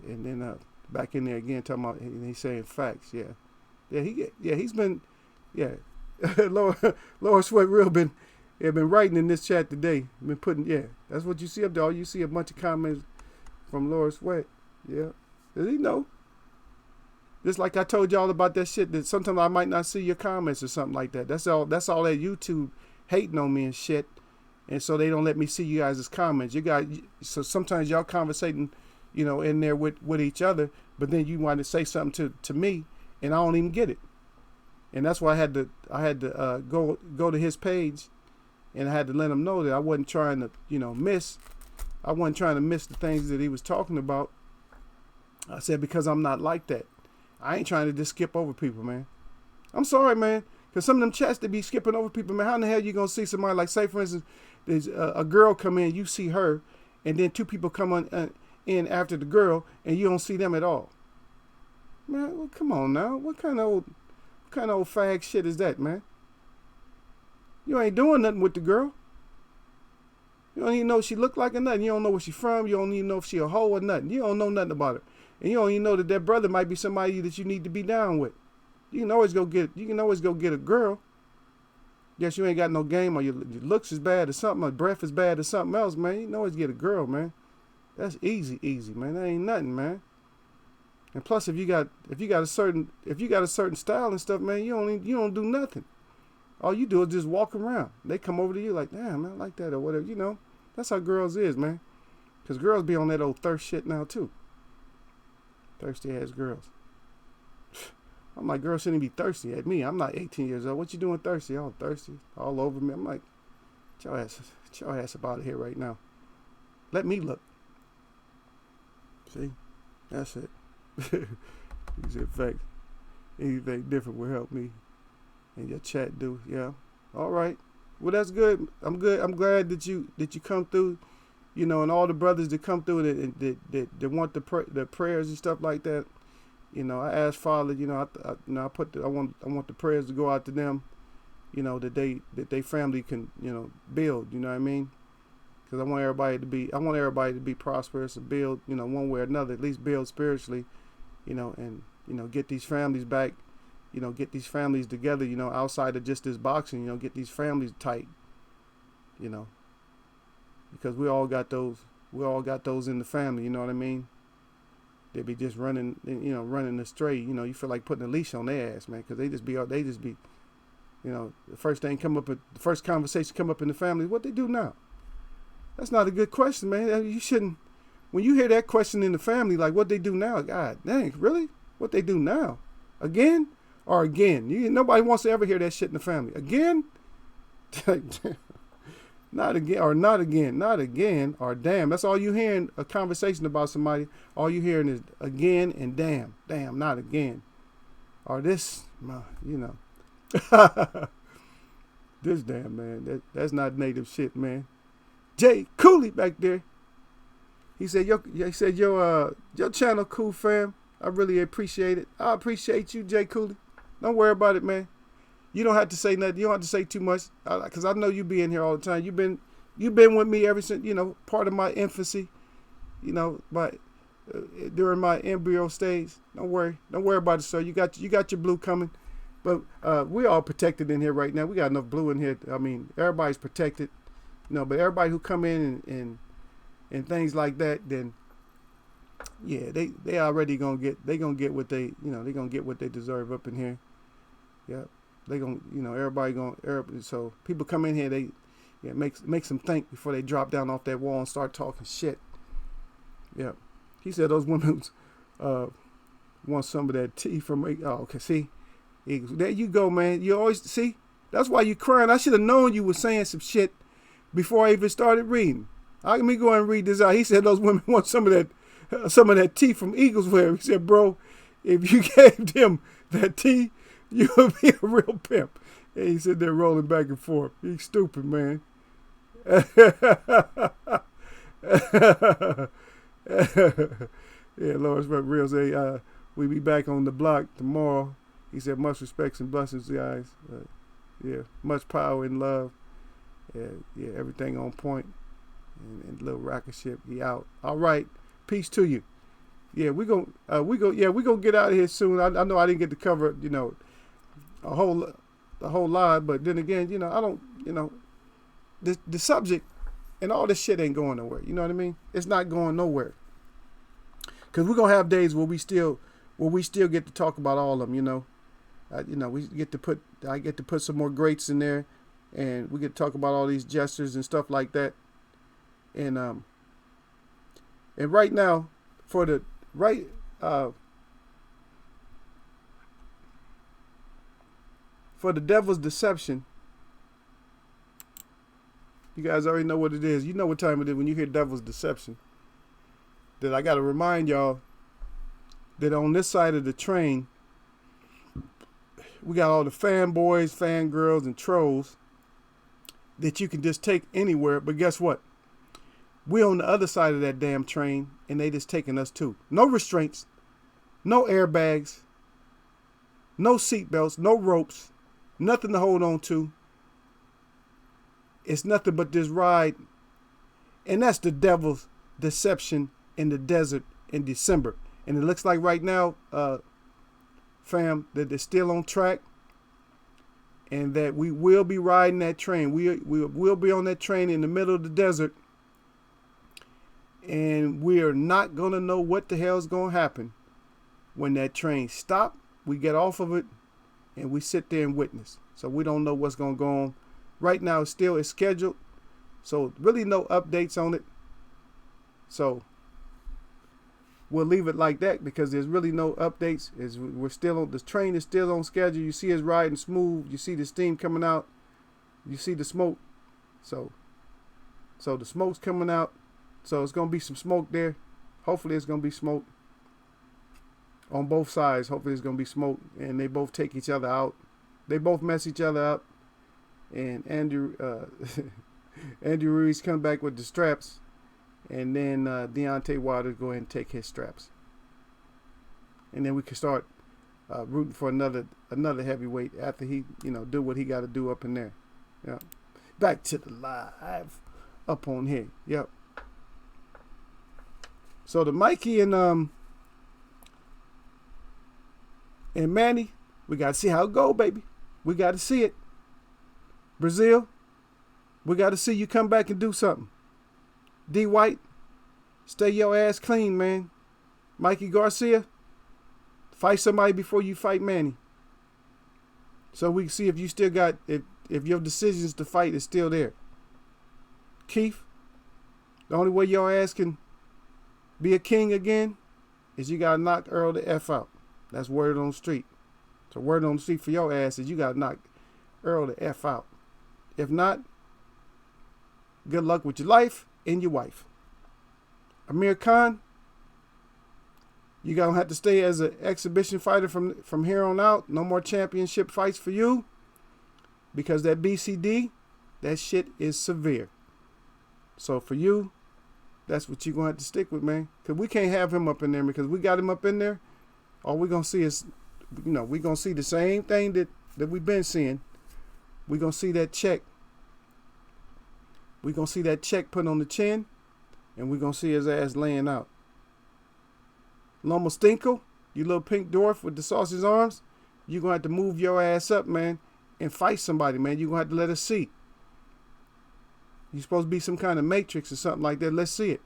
And then back in there again talking about, and he's saying facts. Yeah. He's been, Lower Sweat Real been writing in this chat today. Been putting, that's what you see up there. All you see a bunch of comments from Lower Sweat. Yeah. Does he know? Just like I told y'all about that shit, that sometimes I might not see your comments or something like that. That's all that YouTube hating on me and shit. And so they don't let me see you guys' comments. So sometimes y'all conversating, in there with each other. But then you want to say something to me, and I don't even get it. And that's why I had to go to his page, and I had to let him know that I wasn't trying to miss. I wasn't trying to miss the things that he was talking about. I said, because I'm not like that. I ain't trying to just skip over people, man. I'm sorry, man. Because some of them chats, they be skipping over people, man. How in the hell you going to see somebody, like, say, for instance, there's a girl come in, you see her, and then two people come in after the girl, and you don't see them at all. Man, well, come on now. What kind of old fag shit is that, man? You ain't doing nothing with the girl. You don't even know what she look like or nothing. You don't know where she from. You don't even know if she a hoe or nothing. You don't know nothing about her. And you don't even know that brother might be somebody that you need to be down with. You can always go get a girl. Yes, you ain't got no game, or your looks is bad or something, or breath is bad or something else, man. You can always get a girl, man. That's easy, man. That ain't nothing, man. And plus, if you got a certain style and stuff, man, you don't do nothing. All you do is just walk around. They come over to you like, damn, man, I like that or whatever. That's how girls is, man. Because girls be on that old thirst shit now too. Thirsty ass girls. I'm like, girls shouldn't be thirsty at me. I'm not 18 years old. What you doing thirsty? All thirsty, all over me. I'm like, get your ass up out of here right now. Let me look. See, that's it. He said, fact, anything different will help me. And your chat do, yeah. All right. Well, that's good. I'm good. I'm glad that you come through, and all the brothers that come through that want the prayers and stuff like that. I asked Father, I want the prayers to go out to them, that they family can, build. You know what I mean? Because I want everybody to be prosperous and build, one way or another, at least build spiritually, and get these families back. Get these families together, outside of just this boxing, get these families tight, because we all got those in the family, you know what I mean? They be just running astray, you feel like putting a leash on their ass, man, because they just be, the first conversation come up in the family, what they do now? That's not a good question, man. You shouldn't, when you hear that question in the family, like what they do now, God dang, really? What they do now? Again? Or again? Nobody wants to ever hear that shit in the family. Again? Not again, or not again, not again, or damn. That's all you hearing, a conversation about somebody. All you hearing is again and damn. Damn, not again. Or this, this damn, man. That's not native shit, man. Jay Cooley back there. He said, your channel cool, fam. I really appreciate it. I appreciate you, Jay Cooley. Don't worry about it, man. You don't have to say nothing. You don't have to say too much, because I know you be in here all the time. You've been with me ever since, part of my infancy, during my embryo stage. Don't worry about it, sir. You got your blue coming, but we're all protected in here right now. We got enough blue in here. I mean, everybody's protected, but everybody who come in and things like that, then yeah, they already gonna get what they get what they deserve up in here. Yeah, they gonna so people come in here, they makes them think before they drop down off that wall and start talking shit. Yeah, he said those women want some of that tea from. Oh, okay, see, there you go, man. You always see. That's why you crying. I should have known you were saying some shit before I even started reading. Let me go and read this out. He said those women want some of that tea from EaglesWebb. He said, bro, if you gave them that tea, you would be a real pimp. And he said they're rolling back and forth. He's stupid, man. Yeah, Lawrence Real say, we be back on the block tomorrow. He said, much respects and blessings, guys. Yeah, much power and love. Yeah, everything on point. And little rocket ship, he out. All right, peace to you. Yeah, we gonna get out of here soon. I know I didn't get to cover, a whole lot, but then again, I don't, the subject and all this shit ain't going nowhere. You know what I mean? It's not going nowhere. Cause we're gonna have days where we still get to talk about all of them. I get to put some more greats in there, and we get to talk about all these gestures and stuff like that. And right now, for the right for the devil's deception. You guys already know what it is. You know what time it is when you hear devil's deception. That I got to remind y'all that on this side of the train, we got all the fanboys, fangirls, and trolls that you can just take anywhere. But guess what? We're on the other side of that damn train, and they just taking us too. No restraints, no airbags, no seatbelts, no ropes, nothing to hold on to. It's nothing but this ride. And that's the devil's deception in the desert in December. And it looks like right now, fam, that they're still on track. And that we will be riding that train. We will be on that train in the middle of the desert. And we are not going to know what the hell is going to happen when that train stops. We get off of it and we sit there and witness. So we don't know what's going to go on. Right now, it's scheduled. So really no updates on it. So we'll leave it like that because there's really no updates. We're still on, the train is still on schedule. You see it's riding smooth. You see the steam coming out. You see the smoke. So the smoke's coming out. So it's going to be some smoke there. Hopefully it's going to be smoke on both sides. Hopefully it's going to be smoke and they both take each other out. They both mess each other up. And Andrew Ruiz come back with the straps. And then Deontay Wilder go ahead and take his straps. And then we can start rooting for another heavyweight after he, do what he got to do up in there. Yeah. Back to the live up on here. Yep. So the Mikey and Manny, we got to see how it go, baby. We got to see it. Brazil, we got to see you come back and do something. D. White, stay your ass clean, man. Mikey Garcia, fight somebody before you fight Manny. So we can see if you still got, if your decisions to fight is still there. Keith, the only way your ass can be a king again is you got to knock Earl the F out. That's word on the street. So word on the street for your ass is you got to knock Earl the F out. If not, good luck with your life and your wife. Amir Khan, you're going to have to stay as an exhibition fighter from here on out. No more championship fights for you. Because that BCD, that shit is severe. So for you, that's what you're going to have to stick with, man. Because we can't have him up in there because we got him up in there. All we're going to see is, we're going to see the same thing that we've been seeing. We're going to see that check. We're going to see that check put on the chin. And we're going to see his ass laying out. Loma Stinkle, you little pink dwarf with the sausage arms, you're going to have to move your ass up, man, and fight somebody, man. You're going to have to let us see. You're supposed to be some kind of matrix or something like that. Let's see it.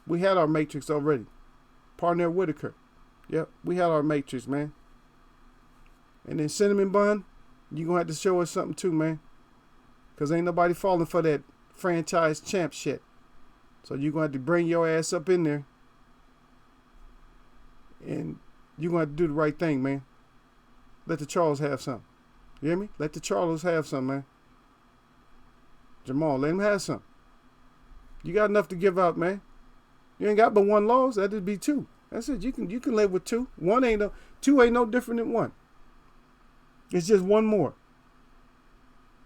We had our matrix already. Parnell Whitaker. Yep, we had our matrix, man. And then Cinnamon Bun, you're going to have to show us something too, man. Because ain't nobody falling for that franchise champ shit. So you're going to have to bring your ass up in there. And you're going to have to do the right thing, man. Let the Charles have some. You hear me? Let the Charles have some, man. Jamal, let him have some. You got enough to give out, man. You ain't got but one loss. That'd be two. That's it. You can live with two. Two ain't no different than one. It's just one more.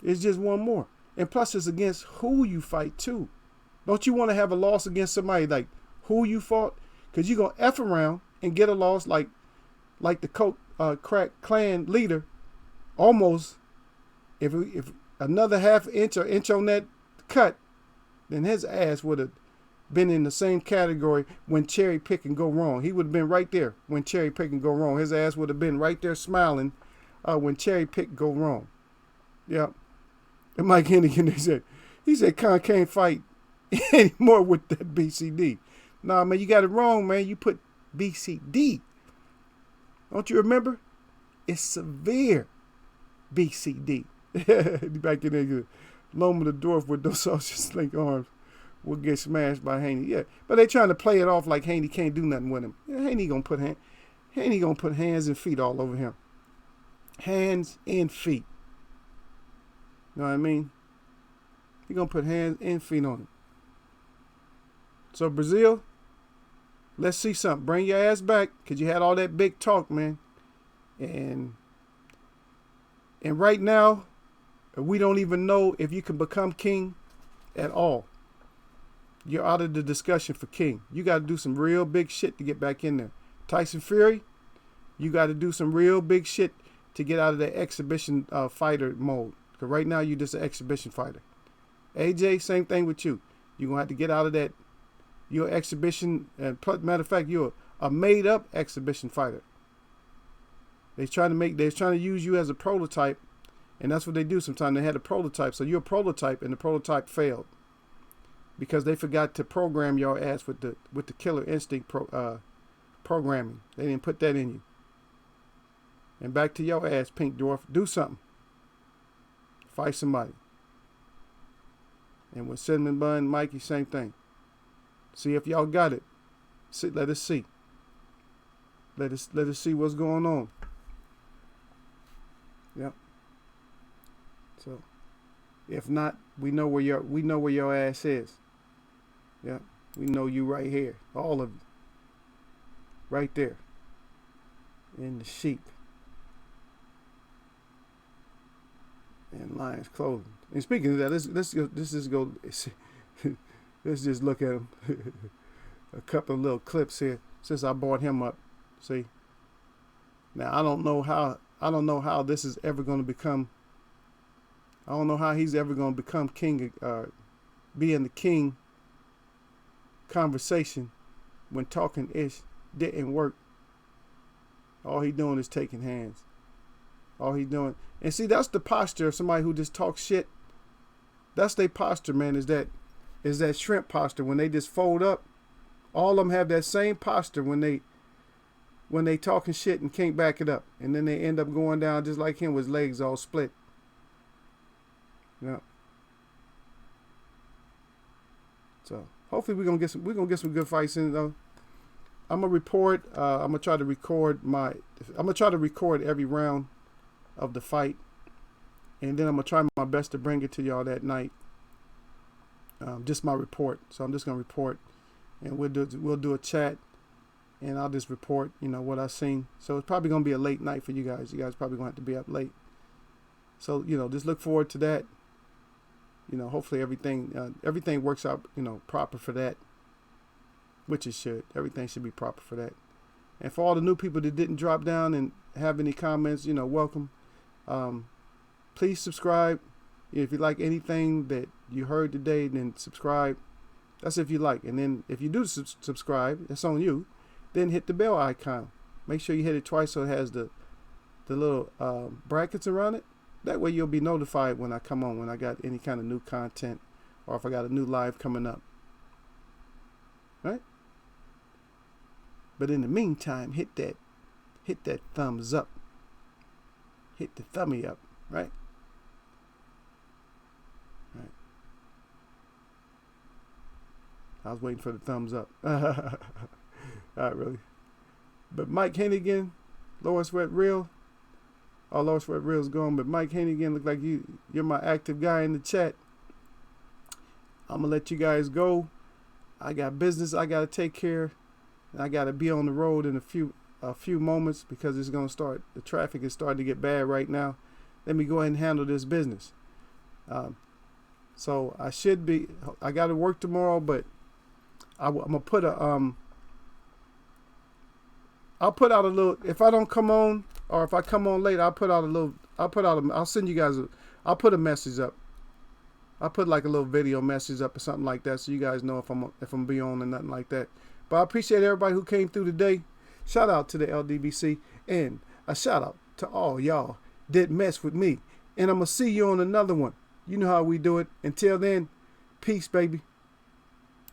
It's just one more. And plus it's against who you fight too. Don't you want to have a loss against somebody like who you fought? Because you're going to F around and get a loss like the Coke crack clan leader. Almost, if another half inch or inch on that cut, then his ass would have been in the same category when cherry pick and go wrong. He would have been right there when cherry pick and go wrong. His ass would have been right there smiling when cherry pick go wrong. Yep. And Mike Hennigan, he said Khan can't fight anymore with that BCD. Nah, man, you got it wrong, man. You put BCD. Don't you remember? It's severe BCD. Back in there, Loma the dwarf with those sausage slink arms. will get smashed by Haney. Yeah, but they trying to play it off like Haney can't do nothing with him. Yeah, Haney gonna put hands and feet all over him. Hands and feet. You know what I mean? He gonna put hands and feet on him. So Brazil, let's see something. Bring your ass back, cause you had all that big talk, man. And right now, we don't even know if you can become king at all. You're out of the discussion for king. You got to do some real big shit to get back in there. Tyson Fury, you got to do some real big shit to get out of that exhibition fighter mode. Because right now, you're just an exhibition fighter. AJ, same thing with you. You're going to have to get out of that. You're exhibition. And matter of fact, you're a made-up exhibition fighter. They're trying to use you as a prototype. And that's what they do sometimes. They had a prototype. So you're a prototype, and the prototype failed. Because they forgot to program your ass with the killer instinct programming. They didn't put that in you. And back to your ass, Pink Dwarf. Do something. Fight somebody. And with Cinnamon Bun, Mikey, same thing. See if y'all got it. Let us see. Let us see what's going on. Yep. So, if not, we know where your ass is. Yeah, we know you right here, all of you, right there, in the sheep and lion's clothing. And speaking of that, let's just look at him. A couple of little clips here since I brought him up. See, now I don't know how this is ever going to become. I don't know how he's ever going to become king, being the king conversation when talking ish didn't work. All he doing is taking hands. All he doing. And see, that's the posture of somebody who just talks shit. That's their posture, man, is that shrimp posture. When they just fold up, all of them have that same posture when they talking shit and can't back it up. And then they end up going down just like him with his legs all split. Yeah. So hopefully we're gonna get some good fights in though. I'm gonna report. I'm gonna try to record every round of the fight, and then I'm gonna try my best to bring it to y'all that night. Just my report. So I'm just gonna report, and we'll do a chat, and I'll just report. What I seen. So it's probably gonna be a late night for you guys. You guys probably gonna have to be up late. So just look forward to that. Hopefully everything works out, proper for that, which it should. Everything should be proper for that. And for all the new people that didn't drop down and have any comments, welcome. Please subscribe. If you like anything that you heard today, then subscribe. That's if you like. And then if you do subscribe, that's on you. Then hit the bell icon. Make sure you hit it twice so it has the little brackets around it. That way you'll be notified when I come on, when I got any kind of new content or if I got a new live coming up. Right? But in the meantime, hit that thumbs up. Hit the thumbie up, right? Right. I was waiting for the thumbs up. Not really. But Mike Hennigan, Lower Sweat Real. Our Lower Sweat Real's gone, but Mike Hennigan, look like you're my active guy in the chat. I'm gonna let you guys go. I got business I gotta take care, and I gotta be on the road in a few moments because it's gonna start. The traffic is starting to get bad right now. Let me go ahead and handle this business. So I gotta work tomorrow, but I'm gonna put I'll put out a little, if I don't come on, or if I come on late, I'll put a message up. I'll put like a little video message up or something like that so you guys know if I'm be on or nothing like that. But I appreciate everybody who came through today. Shout out to the LDBC, and a shout out to all y'all that mess with me. And I'm going to see you on another one. You know how we do it. Until then, peace, baby.